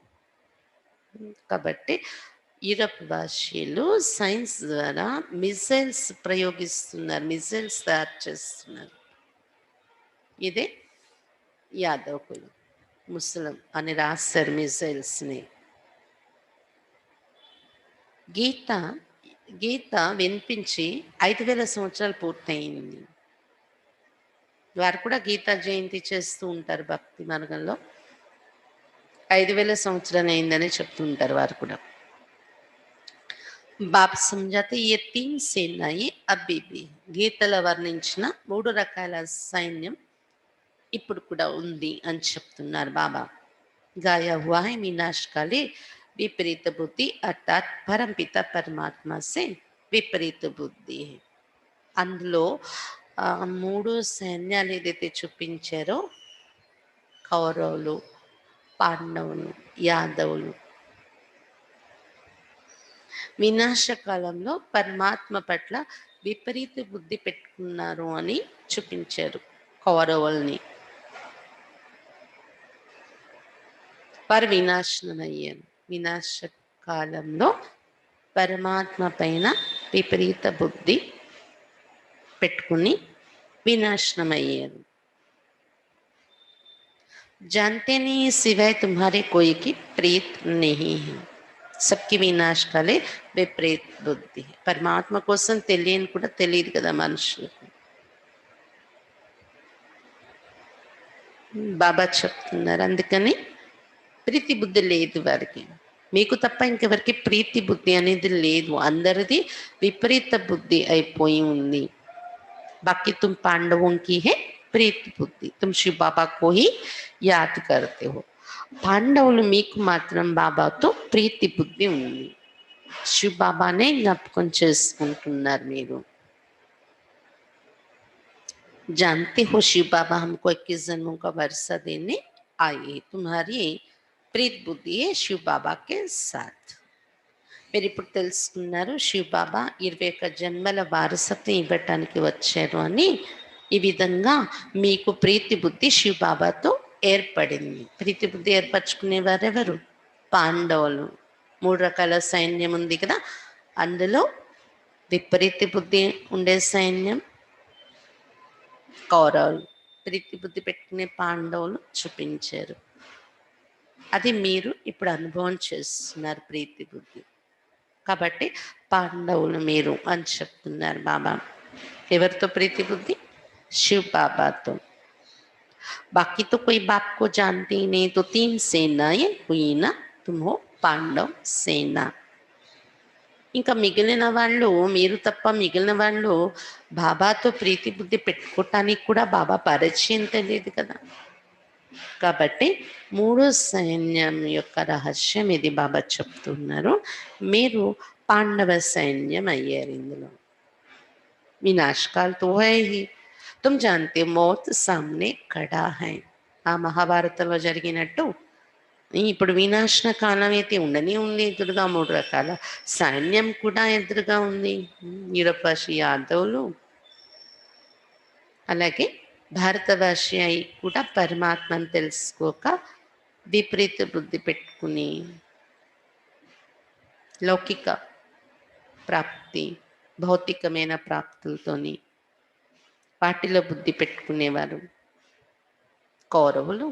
కాబట్టి యూరప్ భాషీయులు సైన్స్ ద్వారా మిసైల్స్ ప్రయోగిస్తున్నారు, మిసైల్స్ తయారు చేస్తున్నారు. ఇదే యాదవ్ కులం. ముసలం అని రాస్తారు మిసైల్స్ని. గీత గీత వినిపించి 5,000 సంవత్సరాలు పూర్తయింది. వారు కూడా గీతా జయంతి చేస్తూ ఉంటారు భక్తి మార్గంలో. 5,000 సంవత్సరాలు అయిందని చెప్తుంటారు వారు కూడా. బాప్ సమझाते ये 3 सेनाएं अभी भी గీతలో వర్ణించిన 3 రకాల సైన్యం ఇప్పుడు కూడా ఉంది అని చెప్తున్నారు బాబా. गाया हुआ है विनाशकाले विपरीत बुद्धि अर्थात परमपिता परमात्मा से विपरीत बुद्धि है. అందులో 3 సైన్యాలు ఏదైతే చూపించారో కౌరవులు, పాండవులు, యాదవులు వినాశకాలంలో పరమాత్మ పట్ల విపరీత బుద్ధి పెట్టుకున్నారు అని చూపించారు. కౌరవుల్ని వారు వినాశనమయ్యారు. వినాశకాలంలో పరమాత్మ పైన విపరీత బుద్ధి పెట్టుకుని వినాశనమయ్యారు. जानते नहीं सिवाय तुम्हारे कोई की प्रीत नहीं है. सबकी వినాశ కాలే విపరీత బుద్ధి. పరమాత్మ కోసం తెలియని కూడా తెలియదు కదా మనుషులకు. బాబా చెప్తున్నారు అందుకని ప్రీతి బుద్ధి లేదు వారికి. మీకు తప్ప ఇంకెవరికి ప్రీతి బుద్ధి అనేది లేదు. అందరిది విపరీత బుద్ధి అయిపోయి ఉంది. बाकी तुम पांडवों की है प्रीति बुद्धि, तुम शिव बाबा को ही याद करते हो. పాండవులు మీకు మాత్రం బాబాతో ప్రీతి బుద్ధి ఉంది. శివ బాబానే జ్ఞాపకం చేసుకుంటున్నారు మీరు. जानते हो शिव बाबा हमको 21 जन्मों का वर्षा देने आए. तुम्हारी प्रीत बुद्धि है शिव बाबा के साथ. మీరు ఇప్పుడు తెలుసుకున్నారు శివ బాబా 21 జన్మల వారసత్వం ఇవ్వటానికి వచ్చారు అని. ఈ విధంగా మీకు ప్రీతి బుద్ధి శివ బాబాతో ఏర్పడింది. ప్రీతి బుద్ధి ఏర్పరచుకునే వారెవరు? పాండవులు. 3 రకాల సైన్యం ఉంది కదా, అందులో విపరీత బుద్ధి ఉండే సైన్యం కౌరవులు. ప్రీతి బుద్ధి పెట్టుకునే పాండవులు చూపించారు. అది మీరు ఇప్పుడు అనుభవం చేస్తున్నారు ప్రీతి బుద్ధి. కాబట్టి పాండవులు మీరు అని చెప్తున్నారు బాబా. ఎవరితో ప్రీతి బుద్ధి? शिव बाबा तो. बाकी तो कोई बाप को जानती नहीं. तो 3 सेनाएं हुई ना, तुम हो पांडव सेना. ఇంకా మిగిలిన వాళ్ళు, మీరు తప్ప మిగిలిన వాళ్ళు బాబాతో ప్రీతి బుద్ధి పెట్టుకోవటానికి కూడా బాబా పరిచయం తెలియదు కదా. కాబట్టి 3 సైన్యం యొక్క రహస్యం ఇది బాబా చెప్తున్నారు. మీరు పాండవ సైన్యం అయ్యారు. ఇందులో వినాశకాల్ తో హై హి. तुम जानते हो मौत सामने खड़ा है. ఆ మహాభారతంలో జరిగినట్టు ఇప్పుడు వినాశన కాలం అయితే ఉండనే ఉంది. ఎదురుగా 3 రకాల సైన్యం కూడా ఎదురుగా ఉంది. యూరపాషి యాదవులు, అలాగే భారతవాసి అయి కూడా పరమాత్మను తెలుసుకోక విపరీత బుద్ధి పెట్టుకుని లౌకిక ప్రాప్తి, భౌతికమైన ప్రాప్తులతోని వాటిలో బుద్ధి పెట్టుకునేవారు కౌరవులు.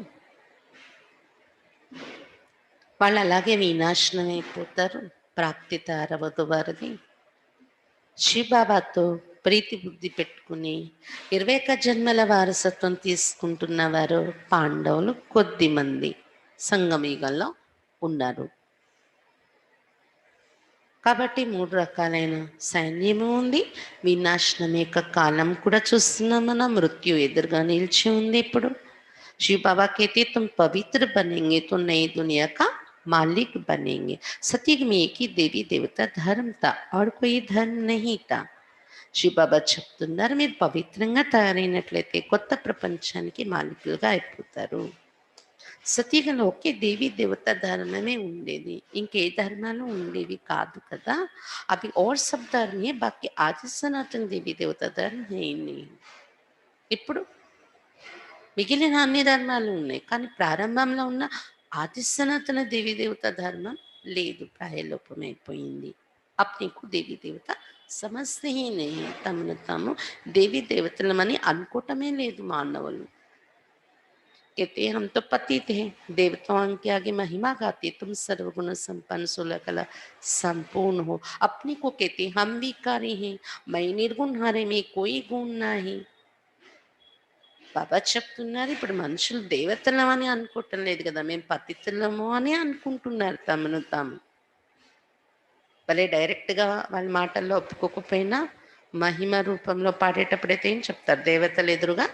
వాళ్ళు అలాగే వినాశనం అయిపోతారు. ప్రాప్తి తయారవదు వారిది. శివబాబాతో ప్రీతి బుద్ధి పెట్టుకుని 21 జన్మల వారసత్వం తీసుకుంటున్న వారు పాండవులు కొద్ది మంది సంగమయుగంలో ఉన్నారు. కాబట్టి 3 రకాలైన సైన్యము ఉంది. వినాశనం యొక్క కాలం కూడా చూస్తున్నాం మనం. మృత్యు ఎదురుగా నిలిచి ఉంది. ఇప్పుడు शिव बाबा कहते तुम पवित्र बनेंगे तो नई दुनिया का मालिक बनेंगे. सतयुग में एक ही देवी देवता धर्म था और कोई धर्म नहीं था. శివబాబా చెప్తున్నారు, మీరు పవిత్రంగా తయారైనట్లయితే కొత్త ప్రపంచానికి మాలికులుగా అయిపోతారు. సతీగలో ఒకే దేవీ దేవత ధర్మమే ఉండేది, ఇంకే ధర్మాలు ఉండేవి కాదు కదా. అవి और सब धर्म है, बाकी आदि सनातन देवी देवता धर्म है ही नहीं. ఇప్పుడు మిగిలిన అన్ని ధర్మాలు ఉన్నాయి, కానీ ప్రారంభంలో ఉన్న ఆది సనాతన దేవీ దేవత ధర్మం లేదు, ప్రాయలోపమైపోయింది. అప్నీకు దేవీ దేవత సమస్య హీ నహీ, తమను తాము దేవీ దేవతలమని అనుకోవటమే లేదు మానవులు. कहते हैं हम तो पतित हैं, देवताओं के आगे महिमा गाते, तुम सर्वगुण संपन्न 16 कला संपूर्ण हो. अपने को कहते हैं हम विकारी हैं, मैं निर्गुण हरे में कोई गुण नहीं. బాబా చెప్తున్నారు, ఇప్పుడు మనుషులు దేవతలమని అనుకోవటం లేదు కదా, మేము పతితులము అని అనుకుంటున్నారు తమను తాము. భలే డైరెక్ట్గా వాళ్ళ మాటల్లో ఒప్పుకోకపోయినా మహిమ రూపంలో పాడేటప్పుడైతే ఏం చెప్తారు, దేవతలు ఎదురుగా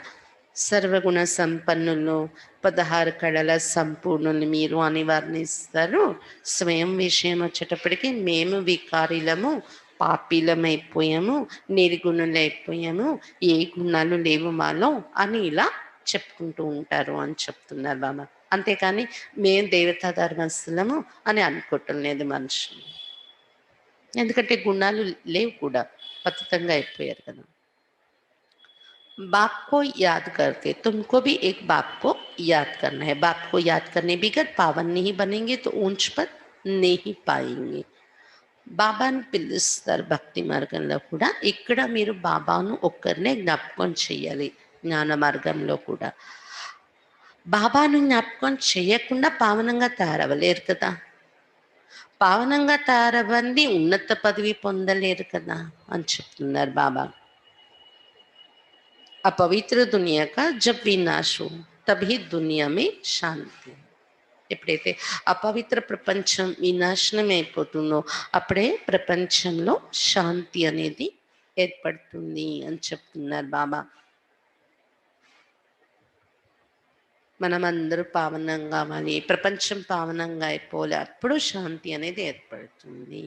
సర్వగుణ సంపన్నులు, 16 కళల సంపూర్ణులు మీరు అని వర్ణిస్తారు. స్వయం విషయం వచ్చేటప్పటికి మేము వికారిలము, పాపిలమైపోయాము, నిర్గుణులైపోయాము, ఏ గుణాలు లేవు మాలో అని ఇలా చెప్పుకుంటూ ఉంటారు అని చెప్తున్నారు బాబా. అంతేకాని మేము దేవతా ధర్మస్థలము అని అనుకోవటం లేదు మనుషులు. ఎందుకంటే గుణాలు లేవు కూడా, పతితంగా అయిపోయారు కదా. बाप को याद करते, तुमको भी एक बाप को याद करना है. बाप को याद करने बिगड़ पावन नहीं बनेंगे तो ऊंच पर नहीं पाएंगे. బాబాను పిలుస్తారు భక్తి మార్గంలో కూడా. ఇక్కడ మీరు బాబాను ఒక్కరినే జ్ఞాపకం చేయాలి. జ్ఞాన మార్గంలో కూడా బాబాను జ్ఞాపకం చేయకుండా పావనంగా తయారవ్వలేరు కదా. పావనంగా తయారవ్వండి ఉన్నత పదవి పొందలేరు కదా అని చెప్తున్నారు బాబా. अपवित्र दुनिया का जब विनाश हो तभी दुनिया में శాంతి. ఎప్పుడైతే అపవిత్ర ప్రపంచం వినాశనం అయిపోతుందో అప్పుడే ప్రపంచంలో శాంతి అనేది ఏర్పడుతుంది అని చెప్తున్నారు బాబా. మనమందరూ పావనంగా కావాలి, ప్రపంచం పావనంగా అయిపోలే, అప్పుడు శాంతి అనేది ఏర్పడుతుంది.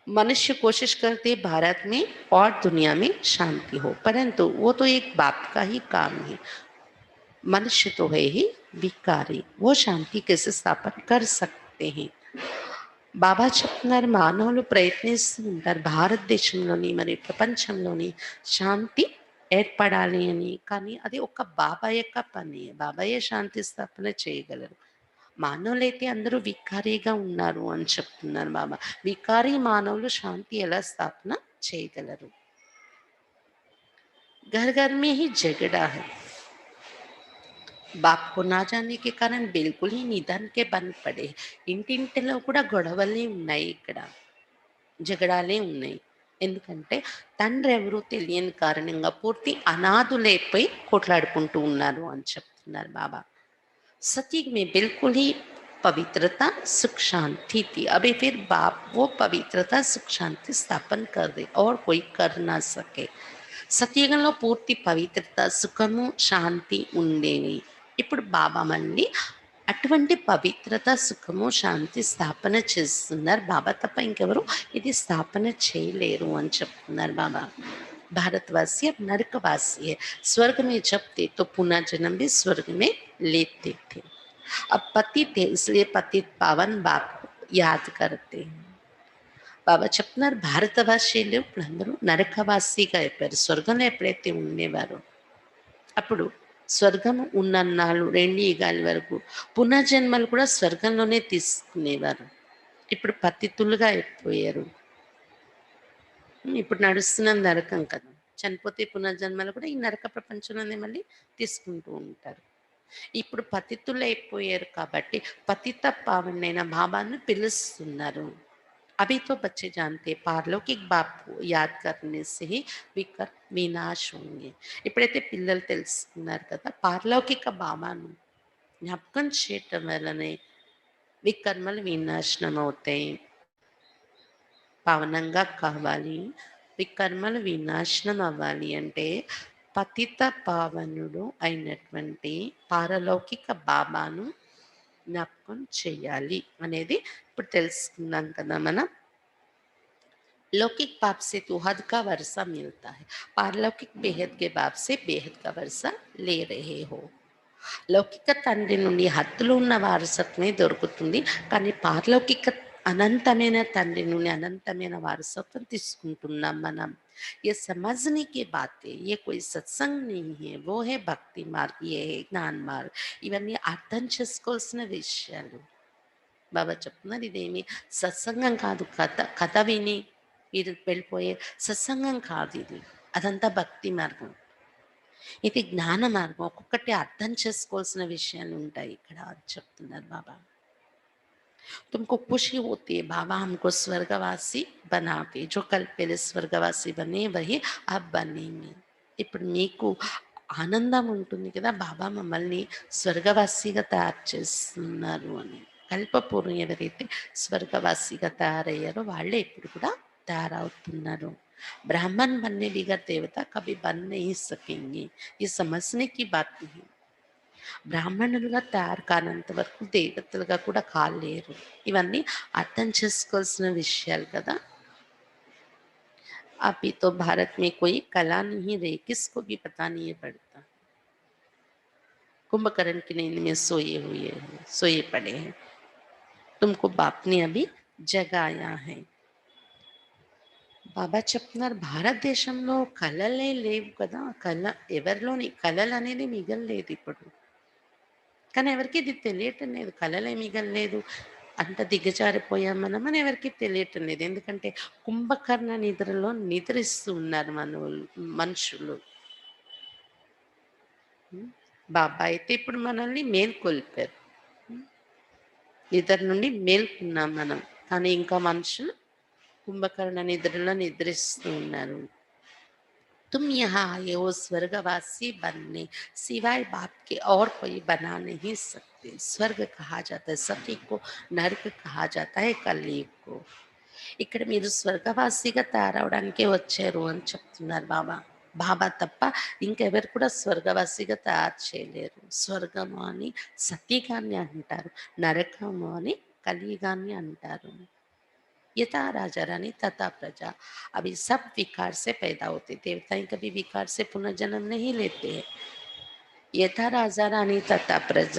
मनुष्य कोशिश करते भारत में और दुनिया में शांति हो, परंतु वो तो एक बाप का ही काम है. मनुष्य तो है ही विकारी, वो शांति कैसे स्थापन कर सकते हैं. బాబా చెప్తున్నారు, మానవులు ప్రయత్నిస్తూ ఉంటారు భారతదేశంలోని మరి ప్రపంచంలోని శాంతి ఏర్పడాలి అని, కానీ అది ఒక బాబా యొక్క పని. బాబాయే శాంతి స్థాపన చేయగలరు. మానవులైతే అందరూ వికారీగా ఉన్నారు అని చెప్తున్నారు బాబా. వికారీ మానవులు శాంతి ఎలా స్థాపన చేయగలరు. घर घर में ही झगड़ा है, बाप को ना जाने के कारण बिल्कुल ही निधन के बन पड़े. ఇంటింటిలో కూడా గొడవలే ఉన్నాయి, ఇక్కడ జగడాలే ఉన్నాయి. ఎందుకంటే తండ్రి ఎవరో తెలియని కారణంగా పూర్తి అనాథులైపోయి కొట్లాడుకుంటూ ఉన్నారు అని చెప్తున్నారు బాబా. सतयुग में बिल्कुल ही पवित्रता सुख शांति थी. अभी फिर बाप वो पवित्रता सुख शांति स्थापन कर दे और कोई कर ना सके. సత్యయుగంలో పూర్తి పవిత్రత సుఖము శాంతి ఉండేవి. ఇప్పుడు బాబా మళ్ళీ అటువంటి పవిత్రత సుఖము శాంతి స్థాపన చేస్తున్నారు. బాబా తప్ప ఇంకెవరు ఇది స్థాపన చేయలేరు అని చెప్తున్నారు బాబా. भारतवासी अब नरकवासी है, स्वर्ग में जब थे तो पुनः जन्म भी स्वर्ग में लेते थे. अब पतित थे इसलिए पतित पावन बाप को याद करते हैं. బాబా చెప్తున్నారు, భారతవాసీలు ఇప్పుడు అందరూ నరకవాసిగా అయిపోయారు. స్వర్గంలో ఎప్పుడైతే ఉండేవారో అప్పుడు స్వర్గం ఉన్నన్నాళ్ళు 2 యుగాల వరకు పునర్జన్మలు కూడా స్వర్గంలోనే తీసుకునేవారు. ఇప్పుడు పతితులుగా అయిపోయారు. ఇప్పుడు నడుస్తున్న నరకం కదా, చనిపోతే పునర్జన్మలు కూడా ఈ నరక ప్రపంచంలోనే మళ్ళీ తీసుకుంటూ ఉంటారు. ఇప్పుడు పతితులు అయిపోయారు కాబట్టి పతిత పావనైన బాబాను పిలుస్తున్నారు. अभी तो बच्चे जानते पारलौकिक बाप को याद करने से ही विकर विनाश होंगे. ఇప్పుడైతే పిల్లలు తెలుసుకున్నారు కదా, పారలౌకిక బాబాను జ్ఞాపకం చేయటం వల్లనే వికర్మలు వినాశనం అవుతాయి. పావనంగా కావాలి, వికర్మలు వినాశనం అవ్వాలి అంటే పతిత పావనుడు అయినటువంటి పారలౌకిక బాబాను జ్ఞాపకం చేయాలి అనేది ఇప్పుడు తెలుసుకున్నాం కదా మనం. लौकिक पाप से तो हद का वर्षा मिलता है, पारलौकिक बेहद के पाप से बेहद का वर्षा ले रहे हो. లౌకిక తండ్రి నుండి హద్దులో ఉన్న వారసత్వమే దొరుకుతుంది, కానీ పారలౌకిక అనంతమైన తండ్రి నుండి అనంతమైన వారసత్వం తీసుకుంటున్నాం మనం. ये समझने की बातें, ये कोई सत्संग नहीं है, वो है భక్తి మార్గ్, ये है జ్ఞాన్ మార్గ్. ఇవన్నీ అర్థం చేసుకోవాల్సిన విషయాలు. బాబా చెప్తున్నారు ఇదేమి సత్సంగం కాదు, కథ కథ విని మీరు వెళ్ళిపోయే సత్సంగం కాదు ఇది, అదంతా భక్తి మార్గం. ఇది జ్ఞాన మార్గం. ఒక్కొక్కటి అర్థం చేసుకోవాల్సిన విషయాలు ఉంటాయి ఇక్కడ అని చెప్తున్నారు బాబా. तुमको खुशी होती है बाबा हमको स्वर्गवासी बनाते, जो कल पहले स्वर्गवासी बने वही अब बनेंगे. ఇప్పుడు మీకు ఆనందం ఉంటుంది కదా, బాబా మమ్మల్ని స్వర్గవాసిగా తయారు చేస్తున్నారు అని. కల్పపూర్వం ఎవరైతే స్వర్గవాసిగా తయారయ్యారో వాళ్ళే ఇప్పుడు కూడా తయారవుతున్నారు. ब्राह्मण बनने बिगड़ देवता कभी बन नहीं सकेंगे, ये समझने की बात नहीं. బ్రాహ్మణులుగా తయారు కానంత వరకు దేవతలుగా కూడా కాలేరు. ఇవన్నీ అర్థం చేసుకోవాల్సిన విషయాలు కదా. अभी तो भारत में कोई कला नहीं रही, किसको भी पता नहीं पड़ता. कुंभकर्ण की नींद में सोए हुए हैं, सोए पड़े हैं. तुमको बाप ने अभी जगाया है. బాబా చెప్తున్నారు భారతదేశంలో కళలే లేవు కదా, కళ ఎవరిలోని కళలు అనేది మిగలలేదు ఇప్పుడు. కానీ ఎవరికి ఇది తెలియటం లేదు, కళలే మిగలలేదు, అంత దిగజారిపోయాం మనం అని ఎవరికి తెలియటం లేదు. ఎందుకంటే కుంభకర్ణ నిద్రలో నిద్రిస్తూ ఉన్నారు మనుషులు. బాబా అయితే ఇప్పుడు మనల్ని మేల్కొల్పారు, నిద్ర నుండి మేల్కున్నాం మనం. కానీ ఇంకా మనుషులు కుంభకర్ణ నిద్రలో నిద్రిస్తూ ఉన్నారు. तुम यहाँ आए हो स्वर्गवासी बनने, सिवाय बाप के और कोई बना नहीं सकते. स्वर्ग कहा जाता है सती को, नरक कहा जाता है कलयुग को. ఇక్కడ మీరు స్వర్గవాసిగా తయారవడానికే వచ్చారు అని చెప్తున్నారు బాబా. బాబా తప్ప ఇంకెవరు కూడా స్వర్గవాసిగా తయారు చేయలేరు. స్వర్గము అని సతీగాన్ని అంటారు, నరకము అని కలియుగాన్ని అంటారు. यथा राजा रानी तथा प्रजा, अभी सब विकार से पैदा होते, देवताएं कभी विकार से पुनर्जन्म नहीं लेते हैं. యథా రాజా రాణి తథా ప్రజ,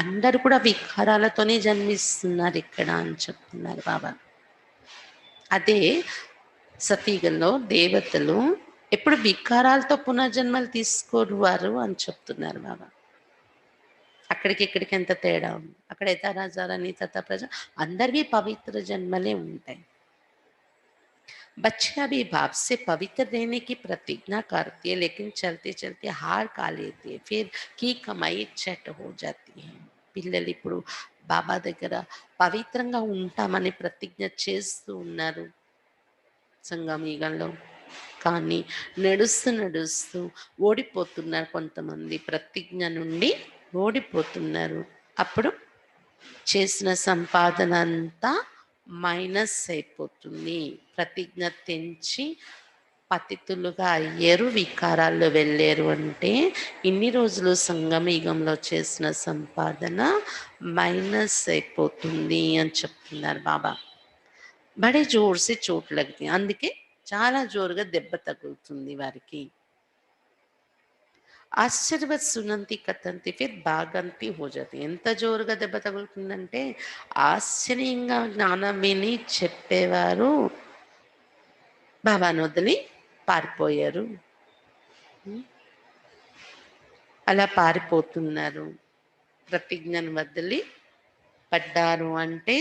అందరు కూడా వికారాలతోనే జన్మిస్తున్నారు ఇక్కడ అని చెప్తున్నారు బాబా. అదే సతీగంలో దేవతలు ఎప్పుడు వికారాలతో పునర్జన్మలు తీసుకోరు వారు అని చెప్తున్నారు బాబా. అక్కడికి ఇక్కడికి ఎంత తేడా ఉంది. అక్కడ యథా రాజా రాణి తథా ప్రజ అందరివి పవిత్ర జన్మలే ఉంటాయి. बच्चे अभी बाप से पवित्र रहने की प्रतिज्ञा करती है, लेकिन चलते चलते हार खा लेते हैं, फिर की कमाई चट हो जाती है. పిల్లలు ఇప్పుడు బాబా దగ్గర పవిత్రంగా ఉంటామని ప్రతిజ్ఞ చేస్తూ ఉన్నారు సంగమయుగంలో. కానీ నడుస్తూ నడుస్తూ ఓడిపోతున్నారు కొంతమంది, ప్రతిజ్ఞ నుండి ఓడిపోతున్నారు. అప్పుడు చేసిన సంపాదన అంతా మైనస్ అయిపోతుంది. ప్రతిజ్ఞ తెంచి పతితులుగా అయ్యారు, వికారాల్లో వెళ్ళారు అంటే ఇన్ని రోజులు సంగమయుగంలో చేసిన సంపాదన మైనస్ అయిపోతుంది అని చెప్తున్నారు బాబా. బడే జోర్ సే చోట్ లగ్తుంది, అందుకే చాలా జోరుగా దెబ్బ తగులుతుంది వారికి. ఆశ్చర్యవత్ సునంతి కథంతి ఫిర్ బాగంతి హో జాతి. ఎంత జోరుగా దెబ్బ తగులుతుందంటే ఆశ్చర్యంగా జ్ఞానం విని చెప్పేవారు బాబాను వదిలి పారిపోయారు, అలా పారిపోతున్నారు. ప్రతిజ్ఞను వదిలి పడ్డారు అంటే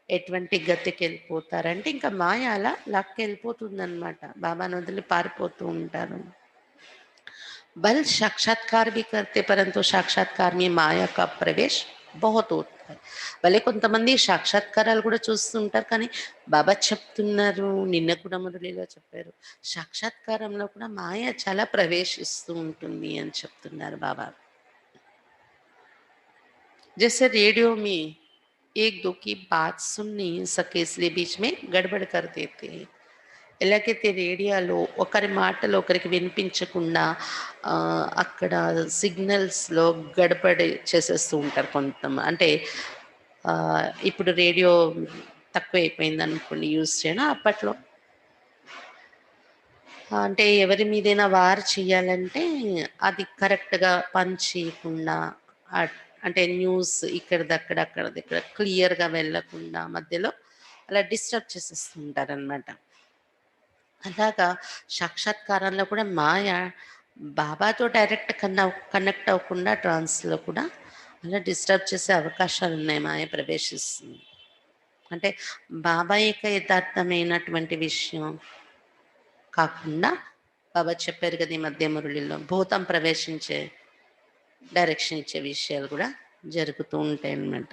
ఎటువంటి గతికి వెళ్ళిపోతారంటే ఇంకా మాయ అలా లాక్కెళ్ళిపోతుందన్నమాట. బాబాను వదిలి పారిపోతూ ఉంటారు. बल साक्षात्कार भी करते, परंतु साक्षात्कार में माया का प्रवेश बहुत होता है. భలే కొంతమంది సాక్షాత్కారాలు కూడా చూస్తుంటారు, కానీ బాబా చెప్తున్నారు, నిన్న కూడా మురళిలో చెప్పారు, సాక్షాత్కారంలో కూడా మాయ చాలా ప్రవేశిస్తూ ఉంటుంది అని చెప్తున్నారు బాబా. जैसे रेडियो में एक दो की बात सुन नहीं सके इसलिए बीच में गड़बड़ कर देते हैं. ఎలాగైతే రేడియోలో ఒకరి మాటలు ఒకరికి వినిపించకుండా అక్కడ సిగ్నల్స్లో గడబడి చేసేస్తూ ఉంటారు కొంత. అంటే ఇప్పుడు రేడియో తక్కువైపోయింది అనుకోండి యూజ్ చేయడం. అప్పట్లో అంటే ఎవరి మీదైనా వార్ చేయాలంటే అది కరెక్ట్‌గా పని చేయకుండా అట్ అంటే న్యూస్ ఇక్కడిదక్కడ, అక్కడిదిక్కడ క్లియర్‌గా వెళ్ళకుండా మధ్యలో అలా డిస్టర్బ్ చేసేస్తూ ఉంటారనమాట. అలాగా సాక్షాత్కారంలో కూడా మాయ బాబాతో డైరెక్ట్ కనెక్ట్ అవ్వకుండా ట్రాన్స్‌లో కూడా అలా డిస్టర్బ్ చేసే అవకాశాలున్నాయి మాయ ప్రవేశిస్తుంది. అంటే బాబా యొక్క యథార్థమైనటువంటి విషయం కాకుండా బాబా చెప్పారు కదా! ఈ మధ్య మురళిలో భూతం ప్రవేశించే డైరెక్షన్ ఇచ్చే విషయాలు కూడా జరుగుతూ ఉంటాయన్నమాట.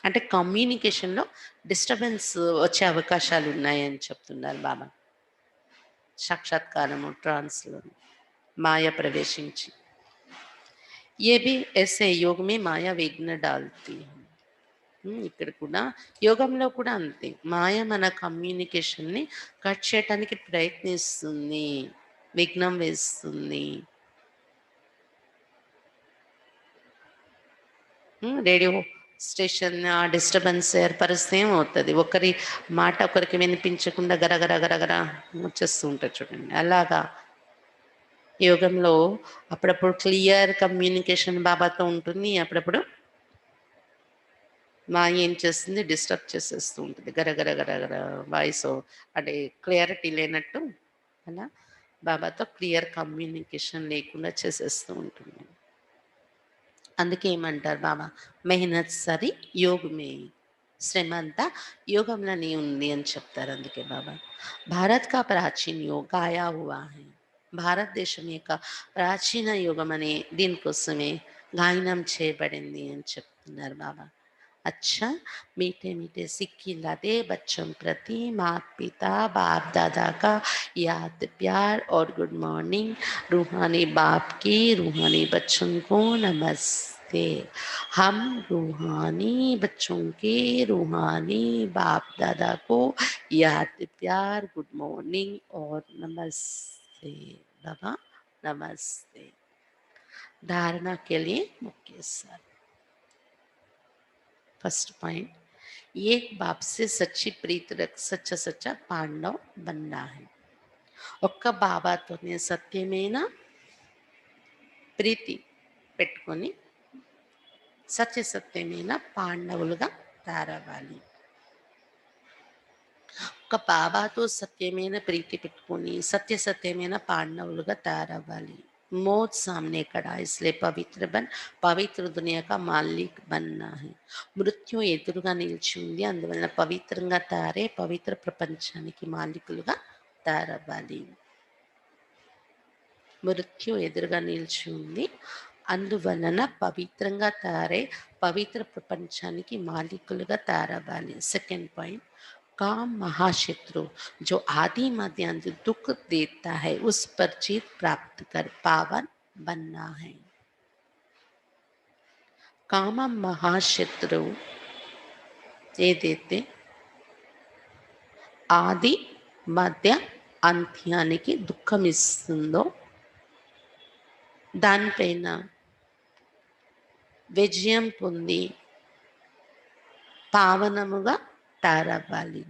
అంటే కమ్యూనికేషన్‌లో డిస్టర్బెన్స్ వచ్చే అవకాశాలున్నాయని చెప్తున్నారు బాబా. సాక్షాత్కారము ట్రాన్స్‌లో మాయ ప్రవేశించి. ये भी ऐसे योग में माया विघ्न डालती है. ఇక్కడ కూడా యోగంలో కూడా అంతే. మాయ మన కమ్యూనికేషన్‌ని కట్ చేయటానికి ప్రయత్నిస్తుంది. విఘ్నం వేస్తుంది. రేడియో స్టేషన్ డిస్టర్బెన్స్ ఏర్పరిస్తే ఏమవుతది? ఒకరి మాట ఒకరికి వినిపించకుండా గరగర గరగర వచ్చేస్తూ ఉంటది చూడండి. అలాగా యోగంలో అప్పుడప్పుడు క్లియర్ కమ్యూనికేషన్ బాబాతో ఉంటుంది. అప్పుడప్పుడు మాయ ఏం చేస్తుంది డిస్టర్బ్ చేసేస్తూ ఉంటుంది. గరగర గరగర వాయిసు అంటే క్లియారిటీ లేనట్టు అలా బాబాతో క్లియర్ కమ్యూనికేషన్ లేకుండా చేసేస్తూ ఉంటుంది. అందుకే ఏమంటారు బాబా మెహనత్ సరి యోగ్ మే శ్రమ అంతా యోగంలోనే ఉంది అని చెప్తారు. అందుకే బాబా భారత్ కా ప్రాచీన యోగ ఆయా హువా హై. భారతదేశం యొక్క ప్రాచీన యుగం అనే దీనికోసమే గాయనం చేయబడింది అని చెప్తున్నారు బాబా. अच्छा मीठे मीठे सिक्के लादे बच्चों प्रति माता पिता बाप दादा का याद प्यार और गुड मॉर्निंग रूहानी बाप की रूहानी बच्चों को नमस्ते. हम रूहानी बच्चों के रूहानी बाप दादा को याद प्यार गुड मॉर्निंग और नमस्ते. बाबा नमस्ते. धारणा के लिए मुख्य सर. फर्स्ट पॉइंट एक बाप से सच्ची प्रीत रख सच्चा सच्चा पांडव बनना है. ఒక్క బాబాతోనే సత్యమైన ప్రీతి పెట్టుకొని సత్యమైన పాండవులుగా తయారవ్వాలి. ఒక బాబాతో సత్యమైన ప్రీతి పెట్టుకొని సత్యమైన పాండవులుగా తయారవ్వాలి. मौत सामने खड़ा है इसलिए पवित्र बन పవిత్ర దునియా కా మాలిక్ బన్నా హై. మృత్యు ఎదురుగా నిలిచి ఉంది అందువలన పవిత్రంగా తయారై పవిత్ర ప్రపంచానికి మాలికులుగా తయారవ్వాలి. మృత్యు ఎదురుగా నిలిచి ఉంది అందువలన పవిత్రంగా తయారై పవిత్ర ప్రపంచానికి మాలికులుగా తయారవ్వాలి. సెకండ్ పాయింట్ काम महाशत्रु जो आदि मध्य अंत दुख देता है उस पर जीत प्राप्त कर पावन बनना है. काम महाशत्रु ఏదైతే ఆది మధ్య అంత్యానికి దుఃఖం ఇస్తుందో దానిపైన విజయం పొంది పావనముగా తయారవ్వాలి.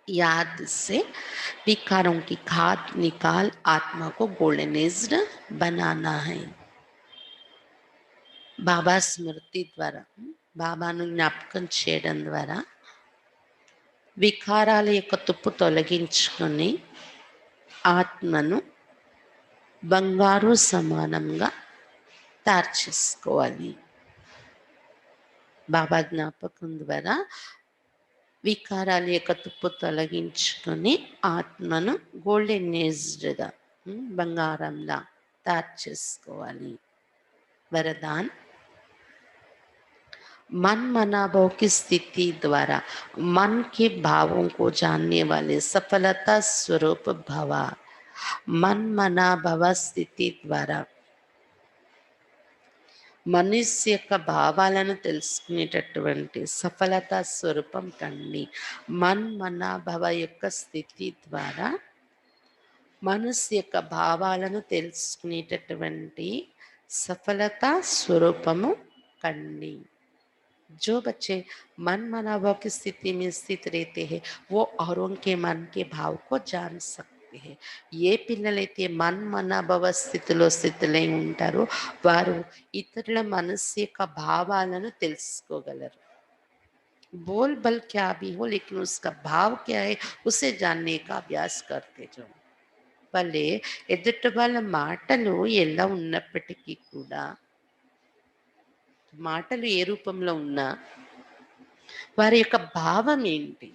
याद से विकारों की खाद निकाल आत्मा को गोल्डनाइज्ड बनाना है. బాబా స్మృతి ద్వారా బాబాను జ్ఞాపకం చేయడం ద్వారా వికారాల యొక్క తుప్పు తొలగించుకొని ఆత్మను బంగారు సమానంగా తయారు చేసుకోవాలి. బాబా జ్ఞాపకం ద్వారా వికారాల యొక్క తుప్పు తొలగించుకొని ఆత్మను గోల్డెనైజ్డ్గా బంగారంలా తయారు చేసుకోవాలి. वरदान मन मनाभाव की स्थिति द्वारा मन के भावों को जानने वाले सफलता स्वरूप भवा. मन मनाभाव స్థితి ద్వారా మనిషి యొక్క భావాలను తెలుసుకునేటటువంటి సఫలతా స్వరూపం కండి. మన్ మనాభవ యొక్క స్థితి ద్వారా మనసు యొక్క భావాలను తెలుసుకునేటటువంటి సఫలతా స్వరూపము కండి. जो बच्चे मन मनाभाव की स्थिति में स्थित रहते हैं, वो औरों के मन के भाव को जान सकते हैं. ఏ పిల్లలైతే మన్మనాభవ స్థితిలో స్థితులై ఉంటారో వారు ఇతరుల మనస్సు యొక్క భావాలను తెలుసుకోగలరు. बोल बल क्या भी हो लेकिन उसका भाव क्या है उसे जानने का अभ्यास करते जाओ. భలే ఎదుటి వాళ్ళ మాటలు ఎలా ఉన్నప్పటికీ కూడా, మాటలు ఏ రూపంలో ఉన్నా వారి యొక్క భావం ఏంటి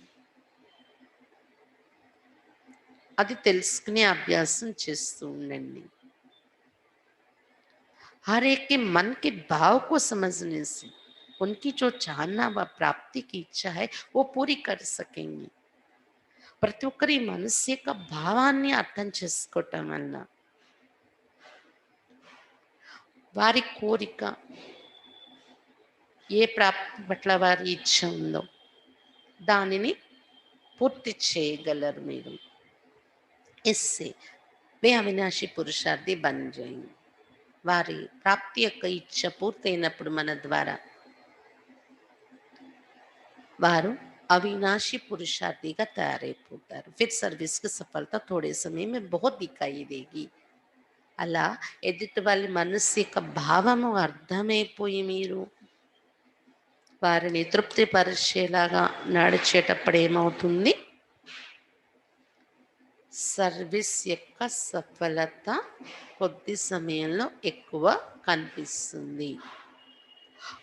అది తెలుసుకునే అభ్యాసం చేస్తూ ఉండండి. हर एक के मन के भाव को समझने से उनकी जो चाहना व प्राप्ति की इच्छा है वो पूरी कर सकेंगे. ప్రతి ఒక్కరి మనస్సు యొక్క భావాన్ని అర్థం చేసుకోవటం వల్ల వారి కోరిక ఏ ప్రాప్తి పట్ల వారి ఇచ్చ ఉందో దానిని పూర్తి చేయగలరు మీరు. इससे वे అవినాశి పురుషార్థి బన్ जाएंगे. వారి ప్రాప్తి యొక్క ఇచ్చ పూర్తయినప్పుడు మన ద్వారా వారు अविनाशी पुरुषार्थी का तैयाరైపోతారు. फिर सर्विस की सफलता थोड़े समय में बहुत दिखाई देगी. అలా ఎదుటి వాళ్ళ మనస్సు యొక్క భావము అర్థమైపోయి మీరు వారిని తృప్తిపరిచేలాగా నడిచేటప్పుడు ఏమవుతుంది, సర్వీస్ యొక్క సఫలత కొద్ది సమయంలో ఎక్కువ కనిపిస్తుంది.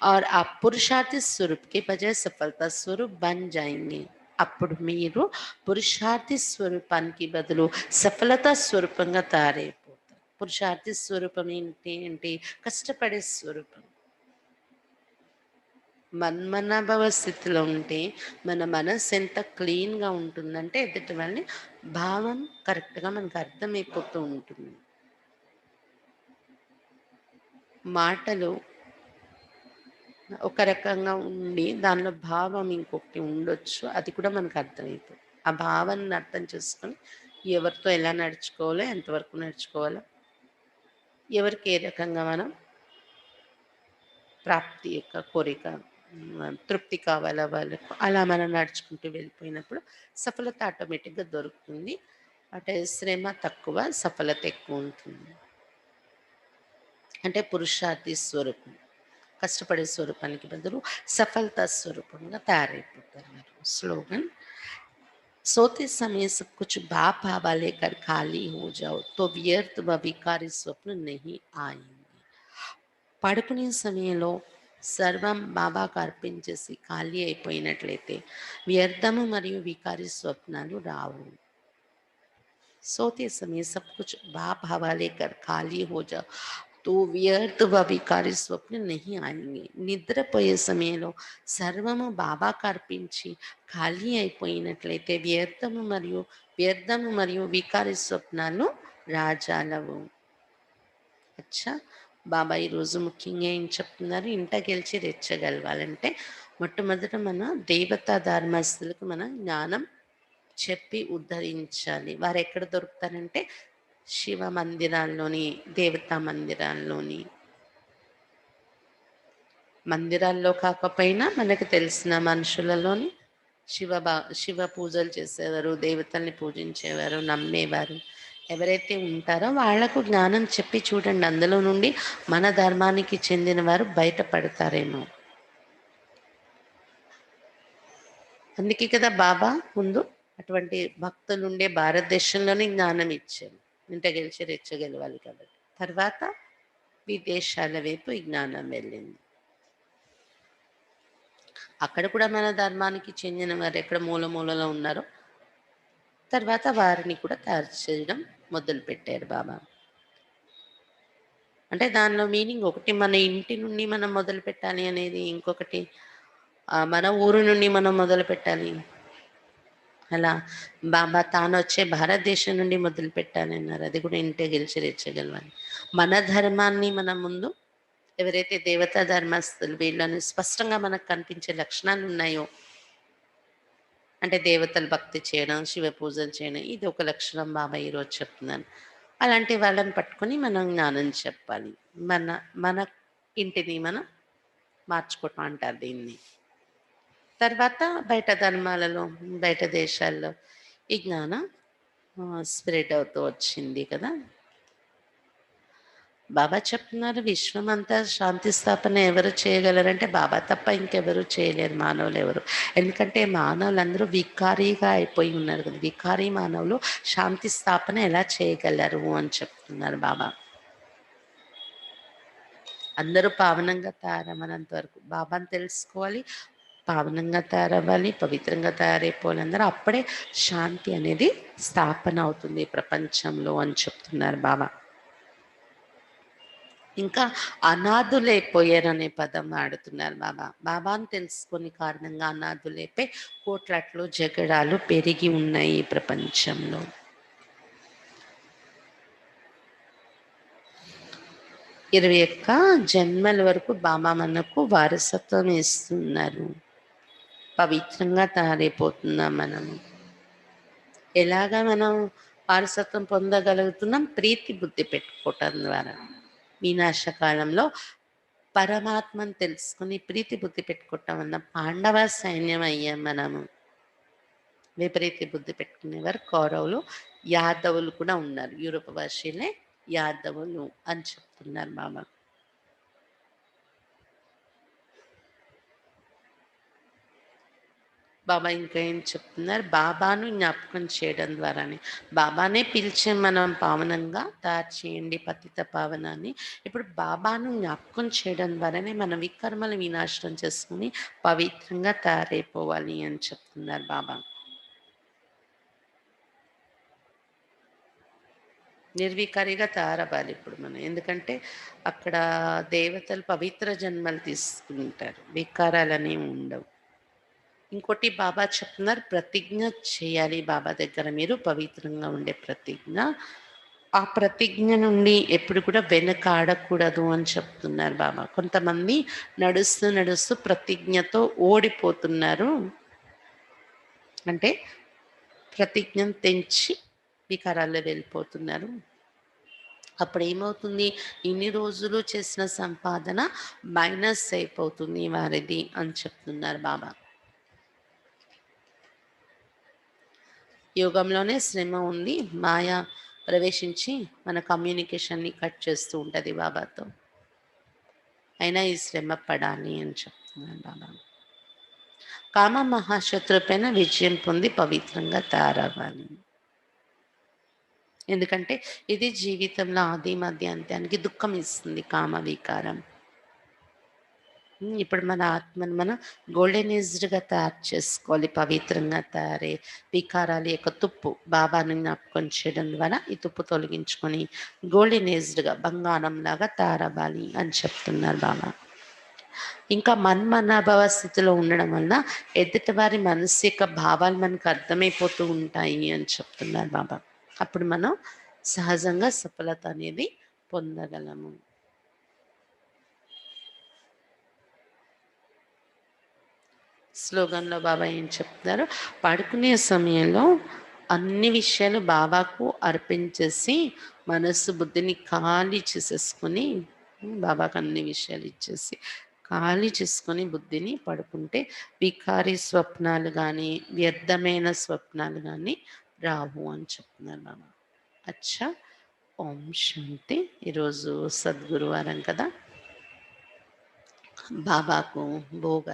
और आप पुरुषार्थी स्वरूप के बजाय सफलता स्वरूप बन जाएंगे. అప్పుడు మీరు పురుషార్థి స్వరూపానికి బదులు సఫలతా స్వరూపంగా తయారైపోతారు. పురుషార్థి స్వరూపం ఏంటి అంటే కష్టపడే స్వరూపం. మన్మనాభవ స్థితిలో ఉంటే మన మనసు ఎంత క్లీన్గా ఉంటుందంటే ఎదుటి వాళ్ళని భావం కరెక్ట్గా మనకు అర్థమైపోతూ ఉంటుంది. మాటలు ఒక రకంగా ఉండి దానిలో భావం ఇంకొకటి ఉండొచ్చు, అది కూడా మనకు అర్థమైపోతుంది. ఆ భావాన్ని అర్థం చేసుకొని ఎవరితో ఎలా నడుచుకోవాలో, ఎంతవరకు నడుచుకోవాలో, ఎవరికి ఏ రకంగా మనం ప్రాప్తి యొక్క కోరిక తృప్తి కావాలా వాళ్ళకు అలా మనం నడుచుకుంటూ వెళ్ళిపోయినప్పుడు సఫలత ఆటోమేటిక్గా దొరుకుతుంది. అంటే శ్రమ తక్కువ, సఫలత ఎక్కువ ఉంటుంది. అంటే పురుషార్థి స్వరూపం కష్టపడే స్వరూపానికి బదులు సఫలతా స్వరూపంగా తయారైపోతారు మీరు. స్లోగన్ सोते समय सब कुछ बाप बाबा लेकर खाली हो जाओ तो व्यर्थ व विकारी स्वप्न नहीं आएंगे. పడుకునే సమయంలో సర్వం బాబాకు అర్పించేసి ఖాళీ అయిపోయినట్లయితే వ్యర్థము మరియు వికారి స్వప్నాలు రావు. सोते समय सब कुछ बाप हवाले कर खाली हो जाओ तो వ్యర్థ వ వికారి స్వప్న నహి ఆయంగే. నిద్రపోయే సమయంలో సర్వము బాబాకు అర్పించి ఖాళీ అయిపోయినట్లయితే వ్యర్థము మరియు వికారి స్వప్నాలు రాజాలవు. అచ్చా, బాబా ఈరోజు ముఖ్యంగా ఏం చెప్తున్నారు, ఇంట గెలిచి రెచ్చగలవాలంటే మొట్టమొదట మన దేవతా ధర్మస్తులకు మనం జ్ఞానం చెప్పి ఉద్ధరించాలి. వారు ఎక్కడ దొరుకుతారంటే శివ మందిరాల్లోని, దేవతా మందిరాల్లోని. మందిరాల్లో కాకపోయినా మనకు తెలిసిన మనుషులలోని శివ పూజలు చేసేవారు, దేవతల్ని పూజించేవారు, నమ్మేవారు ఎవరైతే ఉంటారో వాళ్లకు జ్ఞానం చెప్పి చూడండి. అందులో నుండి మన ధర్మానికి చెందిన వారు బయటపడతారేమో. అందుకే కదా బాబా ముందు అటువంటి భక్తులుండే భారతదేశంలోనే జ్ఞానం ఇచ్చారు. ఇంట గెలిచి రెచ్చగెలవాలి కాబట్టి. తర్వాత విదేశాల వైపు ఈ జ్ఞానం వెళ్ళింది. అక్కడ కూడా మన ధర్మానికి చెందిన వారు ఎక్కడ మూలలో ఉన్నారో తర్వాత వారిని కూడా తయారు చేయడం మొదలుపెట్టారు బాబా. అంటే దానిలో మీనింగ్ ఒకటి మన ఇంటి నుండి మనం మొదలు పెట్టాలి అనేది, ఇంకొకటి మన ఊరు నుండి మనం మొదలు పెట్టాలి. అలా బాబా తాను వచ్చే భారతదేశం నుండి మొదలు పెట్టాలి అన్నారు. అది కూడా ఇంటే గెలిచి రెచ్చగలవాలి. మన ధర్మాన్ని మనం ముందు ఎవరైతే దేవతా ధర్మస్తులు వీళ్ళని స్పష్టంగా మనకు కనిపించే లక్షణాలు ఉన్నాయో, అంటే దేవతలు భక్తి చేయడం, శివ పూజలు చేయడం, ఇది ఒక లక్షణం బాబా ఈరోజు చెప్తున్నాను. అలాంటి వాళ్ళని పట్టుకొని మనం జ్ఞానం చెప్పాలి. మన ఇంటిని మనం మార్చుకోవటం అంటారు దీన్ని. తర్వాత బయట ధర్మాలలో, బయట దేశాల్లో ఈ జ్ఞానం స్ప్రెడ్ అవుతూ వచ్చింది కదా! బాబా చెప్తున్నారు విశ్వమంతా శాంతి స్థాపన ఎవరు చేయగలరంటే బాబా తప్ప ఇంకెవరు చేయలేరు మానవులెవరు. ఎందుకంటే మానవులందరూ వికారీగా అయిపోయి ఉన్నారు కదా! వికారీ మానవులు శాంతి స్థాపన ఎలా చేయగలరు అని చెప్తున్నారు బాబా. అందరూ పావనంగా తయారవ్వనంత వరకు బాబాని తెలుసుకోవాలి, పావనంగా తయారవ్వాలి, పవిత్రంగా తయారైపోవాలి అందరూ. అప్పుడే శాంతి అనేది స్థాపన అవుతుంది ప్రపంచంలో అని చెప్తున్నారు బాబా. ఇంకా అనాథులైపోయారనే పదం వాడుతున్నారు బాబా. బాబాను తెలుసుకొని కారణంగా అనాథులైపోయి కోట్లట్లో జగడాలు పెరిగి ఉన్నాయి ఈ ప్రపంచంలో. 21 జన్మల వరకు బాబా మనకు వారసత్వం ఇస్తున్నారు. పవిత్రంగా తయారైపోతున్నాం మనం. ఎలాగా మనం వారసత్వం పొందగలుగుతున్నాం? ప్రీతి బుద్ధి పెట్టుకోవటం ద్వారా. వినాశకాలంలో పరమాత్మను తెలుసుకుని ప్రీతి బుద్ధి పెట్టుకోవటం వల్ల పాండవ సైన్యం అయ్యాం మనము. విపరీత బుద్ధి పెట్టుకునేవారు కౌరవులు, యాదవులు కూడా ఉన్నారు. యూరోప్ భాషలే యాదవులు అని చెప్తున్నారు బాబా. బాబా ఇంకా ఏం చెప్తున్నారు? బాబాను జ్ఞాపకం చేయడం ద్వారానే. బాబానే పిలిచే మనం పావనంగా తయారు చేయండి పతిత పావనాన్ని. ఇప్పుడు బాబాను జ్ఞాపకం చేయడం ద్వారానే మన వికర్మలు వినాశనం చేసుకుని పవిత్రంగా తయారైపోవాలి అని చెప్తున్నారు బాబా. నిర్వికారిగా తయారవ్వాలి ఇప్పుడు మనం. ఎందుకంటే అక్కడ దేవతలు పవిత్ర జన్మలు తీసుకుంటారు. వికారాలనేవి ఉండవు. ఇంకోటి బాబా చెప్తున్నారు ప్రతిజ్ఞ చేయాలి బాబా దగ్గర మీరు పవిత్రంగా ఉండే ప్రతిజ్ఞ. ఆ ప్రతిజ్ఞ నుండి ఎప్పుడు కూడా వెనకాడకూడదు అని చెప్తున్నారు బాబా. కొంతమంది నడుస్తూ నడుస్తూ ప్రతిజ్ఞతో ఓడిపోతున్నారు. అంటే ప్రతిజ్ఞను తెంచి వికారాల్లో వెళ్ళిపోతున్నారు. అప్పుడు ఏమవుతుంది? ఇన్ని రోజులు చేసిన సంపాదన మైనస్ అయిపోతుంది వారిది అని చెప్తున్నారు బాబా. యోగంలోనే శ్రమ ఉంది. మాయ ప్రవేశించి మన కమ్యూనికేషన్‌ని కట్ చేస్తూ ఉంటది బాబాతో. అయినా ఈ శ్రమ పడాలి అని చెప్తున్నారు బాబా. కామ మహాశత్రు పైన విజయం పొంది పవిత్రంగా తయారవ్వాలి. ఎందుకంటే ఇది జీవితంలో ఆది మధ్య అంత్యానికి దుఃఖం ఇస్తుంది కామ వికారం. ఇప్పుడు మన ఆత్మను మనం గోల్డెన్ ఏజ్డ్‌గా తయారు చేసుకోవాలి. పవిత్రంగా తయారై వికారాల యొక్క తుప్పు బాబాను జ్ఞాపకం చేయడం ద్వారా ఈ తుప్పు తొలగించుకొని గోల్డెన్ ఏజ్డ్‌గా బంగారంలాగా తయారవ్వాలి అని చెప్తున్నారు బాబా. ఇంకా మన్మనాభవ స్థితిలో ఉండడం వల్ల ఎదుటివారి మానసిక భావాలు మనకు అర్థమైపోతూ ఉంటాయి అని చెప్తున్నారు బాబా. అప్పుడు మనం సహజంగా సఫలత అనేది పొందగలము. స్లోగన్‌లో బాబా ఏం చెప్తున్నారు? పడుకునే సమయంలో అన్ని విషయాలు బాబాకు అర్పించేసి, మనస్సు, బుద్ధిని ఖాళీ చేసేసుకొని బాబాకు అన్ని విషయాలు ఇచ్చేసి, ఖాళీ చేసుకొని బుద్ధిని పడుకుంటే వికారీ స్వప్నాలు గానీ, వ్యర్థమైన స్వప్నాలు గానీ రావు అని చెప్తున్నారు బాబా. అచ్చా! ఓం శాంతి. ఈరోజు సద్గురువారం కదా! బాబాకు భోగ్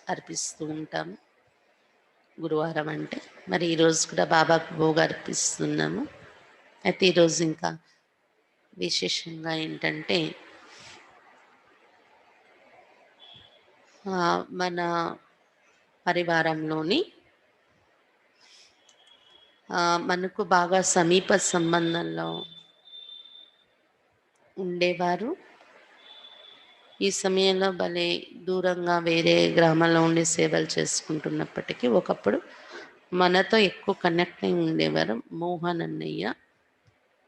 అర్పిస్తూ ఉంటాము గురువారం అంటే. మరి ఈరోజు కూడా బాబాకు భోగ్ అర్పిస్తున్నాము. అయితే ఈరోజు ఇంకా విశేషంగా ఏంటంటే మన పరివారంలోని మనకు బాగా సమీప సంబంధంలో ఉండేవారు ఈ సమయంలో భలే దూరంగా వేరే గ్రామాల్లో ఉండి సేవలు చేసుకుంటున్నప్పటికీ ఒకప్పుడు మనతో ఎక్కువ కనెక్ట్ అయి ఉండేవారు. మోహన్ అన్నయ్య,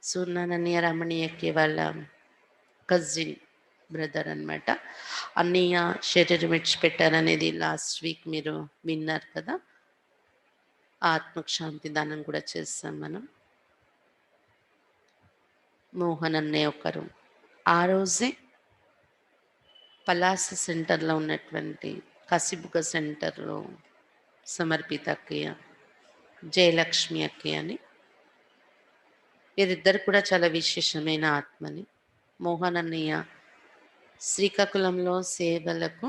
సూర్యనారాయణ రమణీయకి వాళ్ళ కజిన్ బ్రదర్ అన్నమాట. అన్నయ్య శరీరం విడిచిపెట్టారనేది లాస్ట్ వీక్ మీరు విన్నారు కదా. ఆత్మకు శాంతి దానం కూడా చేస్తాం మనం. మోహన్ అన్నయ్య ఒకరు. ఆ రోజే పలాస సెంటర్‌లో ఉన్నటువంటి కసిబుగ్గ సెంటర్‌లో సమర్పిత అక్కయ్య, జయలక్ష్మి అక్కయ్య అని వీరిద్దరు కూడా చాలా విశేషమైన ఆత్మని. మోహన్ అన్నయ్య శ్రీకాకుళంలో సేవలకు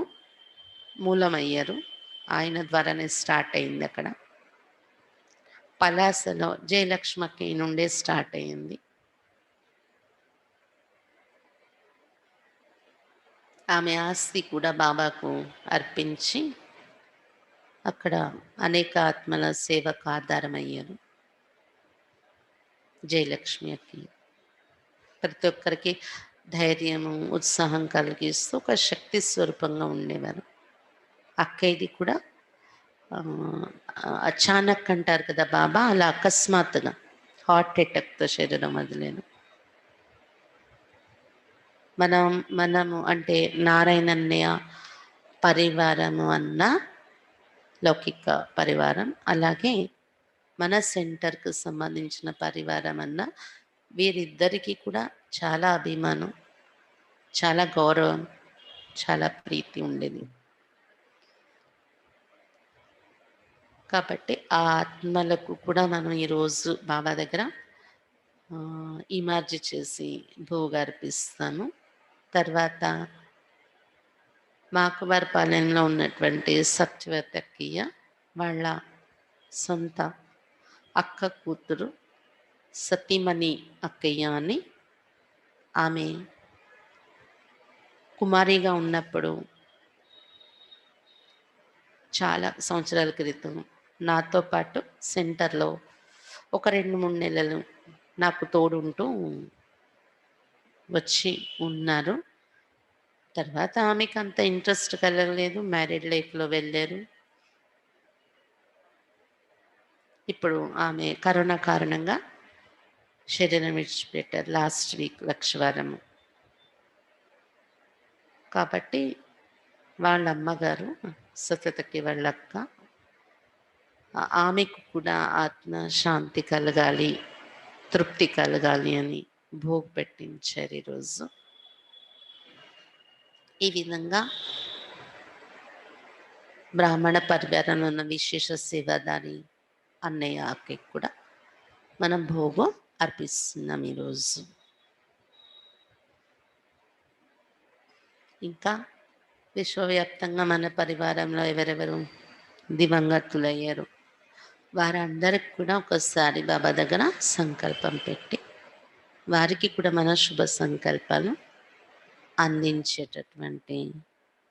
మూలమయ్యారు. ఆయన ద్వారానే స్టార్ట్ అయింది అక్కడ. పలాసలో జయలక్ష్మి అక్కయ్య నుండే స్టార్ట్ అయింది. ఆమె ఆస్తి కూడా బాబాకు అర్పించి అక్కడ అనేక ఆత్మల సేవకు ఆధారమయ్యారు జయలక్ష్మి అక్కయ్య. ప్రతి ఒక్కరికి ధైర్యము, ఉత్సాహం కలిగిస్తూ ఒక శక్తి స్వరూపంగా ఉండేవారు. అక్కయ్యది కూడా అచానక్ అంటారు కదా బాబా, అలా అకస్మాత్తుగా హార్ట్ అటాక్‌తో శరీరం వదిలారు. మనము అంటే నారాయణన్నయ్య పరివారము అన్న లౌకిక పరివారం, అలాగే మన సెంటర్‌కు సంబంధించిన పరివారం అన్న వీరిద్దరికీ కూడా చాలా అభిమానం, చాలా గౌరవం, చాలా ప్రీతి ఉండేది. కాబట్టి ఆ ఆత్మలకు కూడా మనం ఈరోజు బాబా దగ్గర ఇమర్జ్ చేసి భోగర్పిస్తాము. తర్వాత మాకువారిపాలెంలో ఉన్నటువంటి సత్యవతి అక్కయ్య వాళ్ళ సొంత అక్క కూతురు సతీమణి అక్కయ్య అని, ఆమె కుమారిగా ఉన్నప్పుడు చాలా సంవత్సరాల క్రితం నాతో పాటు సెంటర్లో ఒక 2-3 నెలలు నాకు తోడుంటూ వచ్చి ఉన్నారు. తర్వాత ఆమెకు అంత ఇంట్రెస్ట్ కలగలేదు, మ్యారీడ్ లైఫ్‌లో వెళ్ళారు. ఇప్పుడు ఆమె కరోనా కారణంగా శరీరం విడిచిపెట్టారు లాస్ట్ వీక్ లక్షవారం. కాబట్టి వాళ్ళ అమ్మగారు సతతకి వాళ్ళ అక్క, ఆమెకు కూడా ఆత్మ శాంతి కలగాలి, తృప్తి కలగాలి అని భోగ్ పెట్టించారు ఈరోజు. ఈ విధంగా బ్రాహ్మణ పరివారంలో ఉన్న విశేష సేవాదారి అన్నయ్య అక్కకి కూడా మనం భోగం అర్పిస్తున్నాం ఈరోజు. ఇంకా విశ్వవ్యాప్తంగా మన పరివారంలో ఎవరెవరు దివంగతులయ్యారు వారందరికి కూడా ఒకసారి బాబా దగ్గర సంకల్పం పెట్టి వారికి కూడా మన శుభ సంకల్పాలు అందించేటటువంటి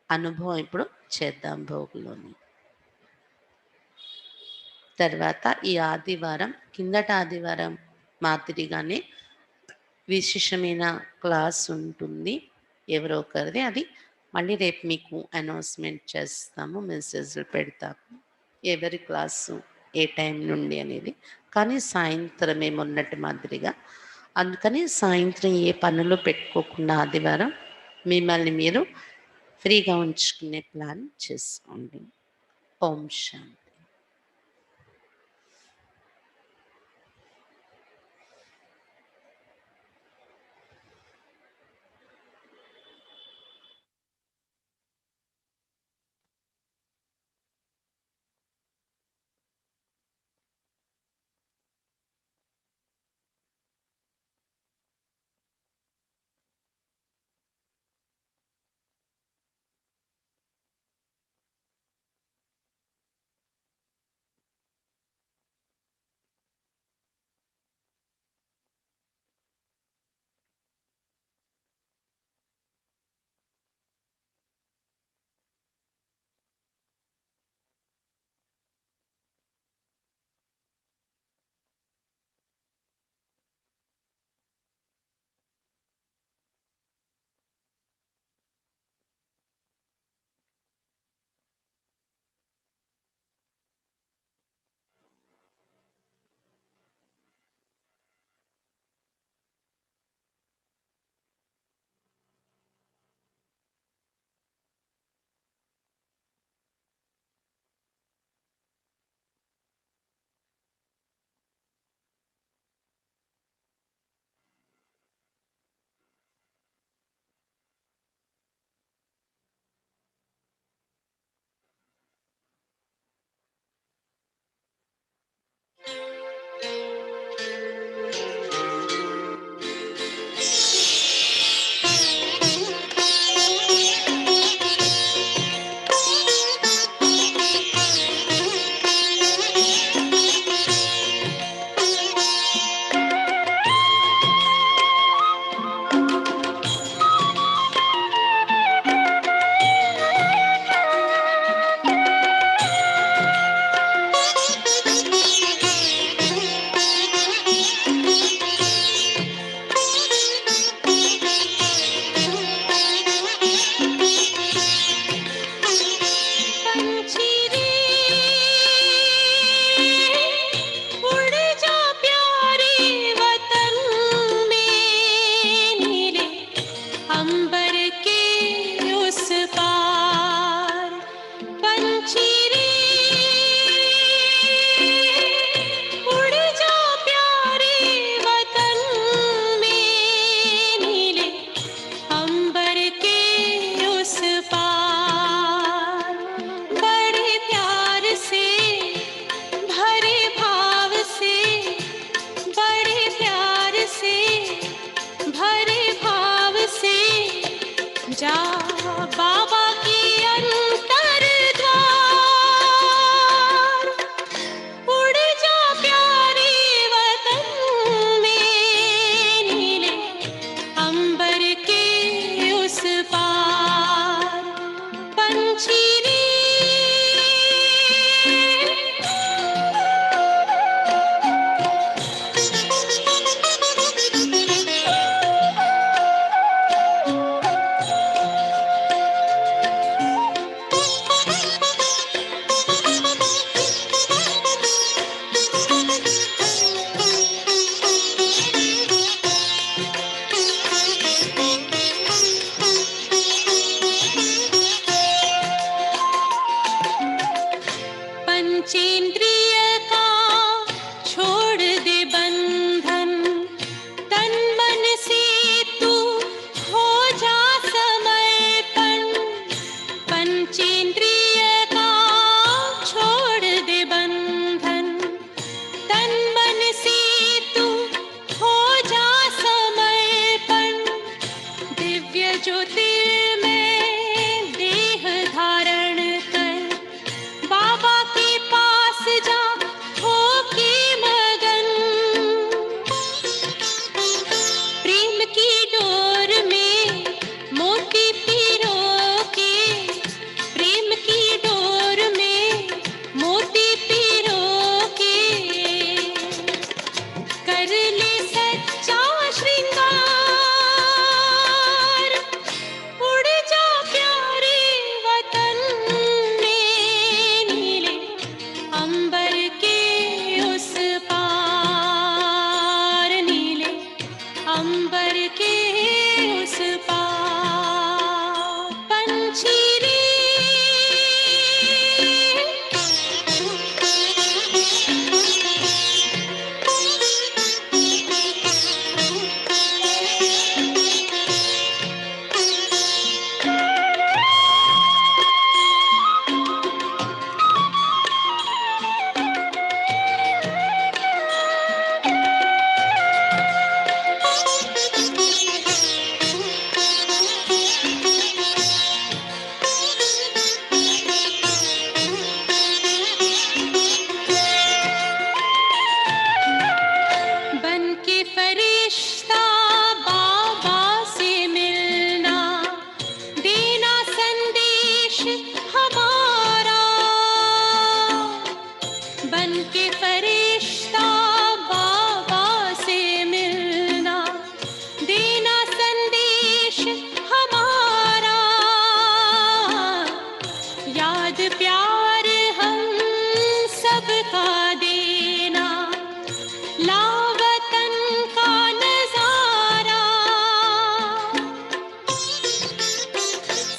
అనుభవం ఇప్పుడు చేద్దాం భోగులోని. తర్వాత ఈ ఆదివారం, కిందట ఆదివారం మాదిరిగానే విశేషమైన క్లాస్ ఉంటుంది ఎవరో ఒకరిది. అది మళ్ళీ రేపు మీకు అనౌన్స్మెంట్ చేస్తాము, మెసేజ్లు పెడతాము ఎవరి క్లాసు ఏ టైం నుండి అనేది. కానీ సాయంత్రమే మొన్నటి మాదిరిగా, అందుకని సాయంత్రం ఏ పనులు పెట్టుకోకుండా ఆదివారం మిమ్మల్ని మీరు ఫ్రీగా ఉంచుకునే ప్లాన్ చేసుకోండి. ఓం శాంతి. पंछी रे पंचेंद्रिय का छोड़ दे बंधन, तन मन से तू हो जा समर्पण। पंचेंद्रिय का छोड़ दे बंधन, तन मन से तू हो जा समर्पण। दिव्य ज्योतिर्मय देह धारण कर, बाबा के पास जा हो के मगन। प्रेम की डोर में मोती पिरो के, प्रेम की डोर में मोती पिरो के, कर ले सच्चा श्रृंगार। उड़ जा प्यारे वतन में, नीले अंबर के उस पार, नीले अंबर के उस पार। पंछी रे बन के फरिश्ता बाबा से मिलना, देना संदेश हमारा। बन के फरिश्ता बाबा से मिलना, देना संदेश हमारा। याद प्यार हम सबका देना, लावतन का नजारा।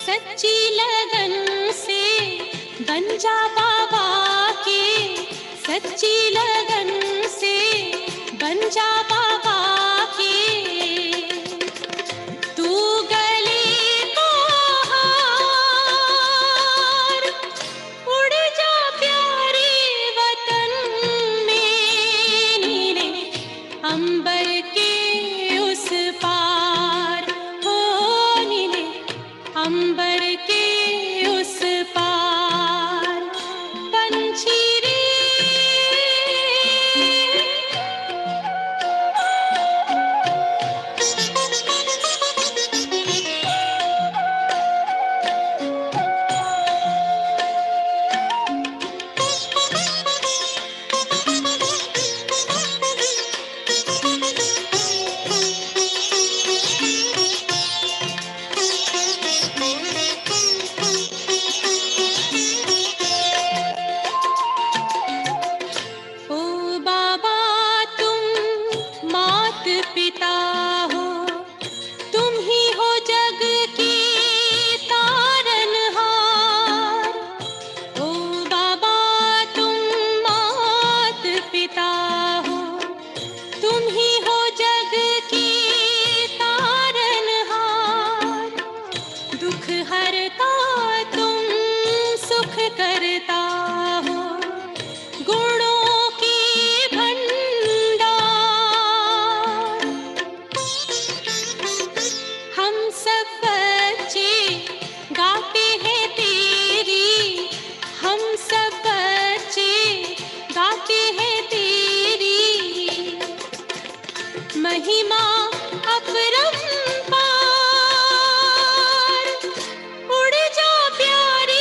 सच्ची लगन से बन जा बाबा के, सच्ची लगन से बन जा बाबा के। तू गले को हार, उड़ जा प्यारे वतन में, नीले अंबर के उस पार हो, नीले अंबर के उस पार। पंछी रे ओ बाबा तुम मात पिता हो, तुम ही हो जग के तारनहार। ओ बाबा तुम मात पिता हो, तुम ही हो जग के तारनहार। दुख हरता तुम सुख करता हो, गुणों के भंडार। हम सब बच्चे गाते हैं तेरी, हम सब बच्चे गाते हैं तेरी महिमा अपरंपार। उड़ जा प्यारे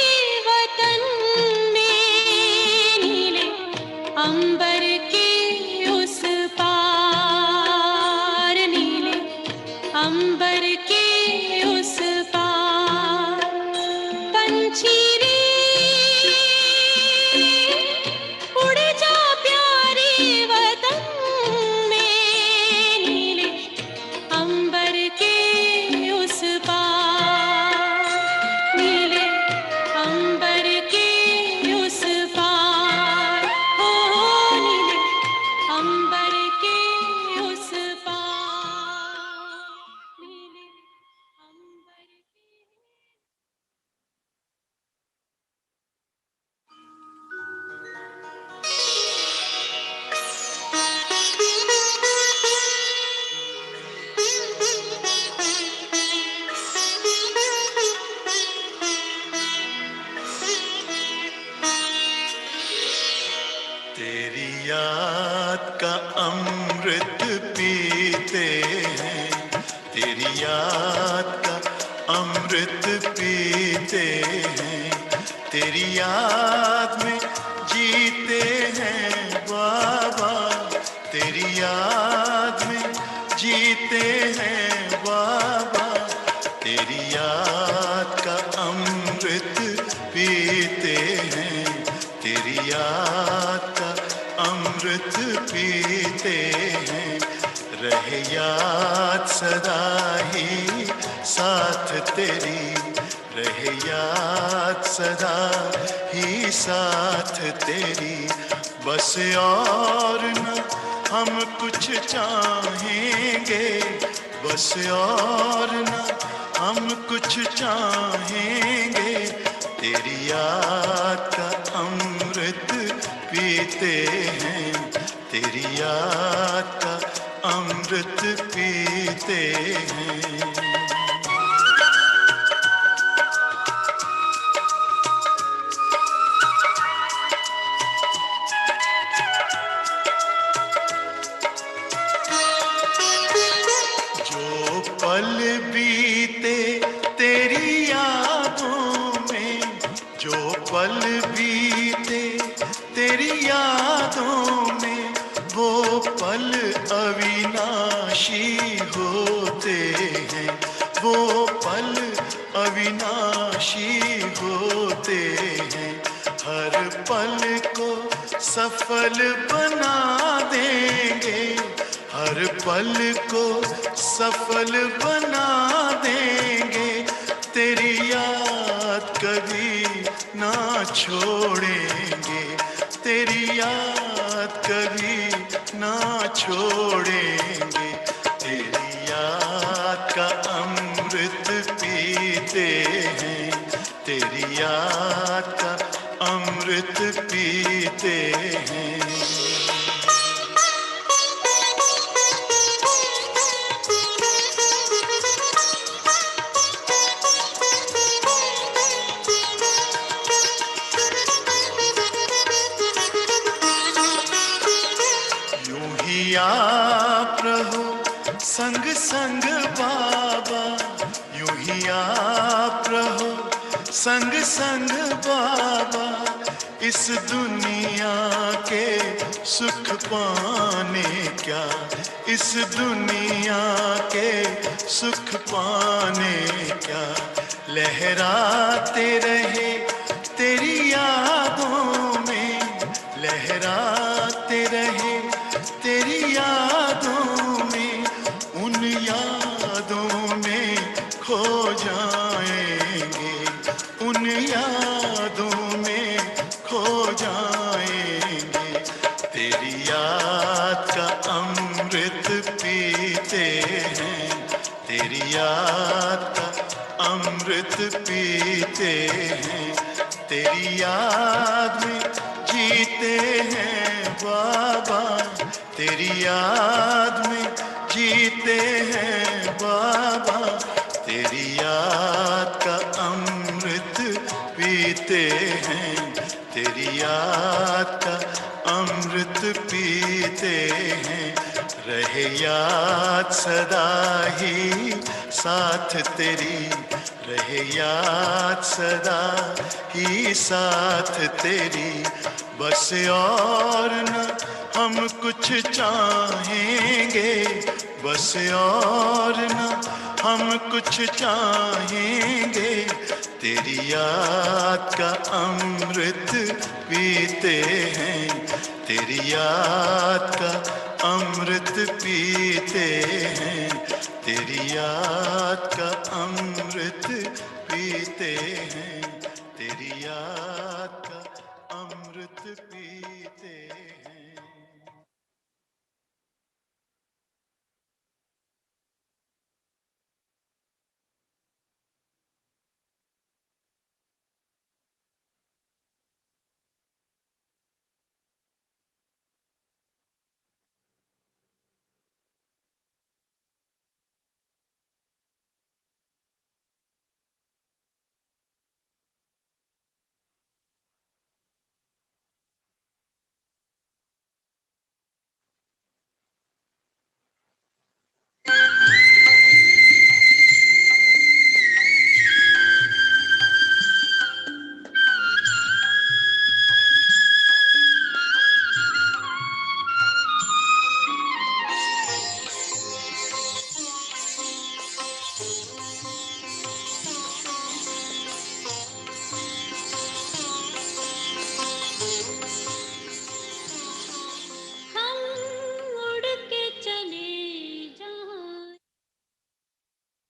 याद का अमृत पीते हैं, तेरी याद का अमृत पीते हैं, तेरी याद में जीते हैं बाबा, तेरी याद में जीते हैं बाबा, तेरी याद का अमृत पीते हैं, तेरी याद का अमृत पीते हैं। रहे याद सदा ही साथ तेरी, रहे याद सदा ही साथ तेरी, बस और न हम कुछ चाहेंगे, बस और न हम कुछ चाहेंगे, तेरी याद का अमृत पीते हैं, तेरी याद का अमृत पीते हैं। पल बीते तेरी यादों में, जो पल बीते तेरी यादों में, वो पल अविनाशी होते हैं, वो पल अविनाशी होते हैं। हर पल को सफल बना देंगे, हर पल को सफल बना देंगे, तेरी याद कभी ना छोड़ेंगे, तेरी याद कभी ना छोड़ेंगे, तेरी याद का अमृत पीते हैं, तेरी याद का अमृत पीते हैं। आप रहो संग संग बाबा, यूं ही आप रहो संग संग बाबा, इस दुनिया के सुख पाने क्या, इस दुनिया के सुख पाने क्या, लहराते रहे तेरी यादों में, लहराते रहे तेरी यादों में, उन यादों में खो जाएंगे, उन यादों में खो जाएंगे, तेरी याद का अमृत पीते हैं, तेरी याद का अमृत पीते हैं, तेरी याद में जीते हैं बाबा, तेरी याद में जीते हैं बाबा, तेरी याद का अमृत पीते हैं, तेरी याद का अमृत पीते हैं। रहे याद सदा ही साथ तेरी, रहे याद सदा ही साथ तेरी, बस और न हम कुछ चाहेंगे, बस और न हम कुछ चाहेंगे, तेरी याद का अमृत पीते हैं, तेरी याद का अमृत पीते हैं, तेरी याद का अमृत पीते हैं, तेरी याद का अमृत पीते हैं।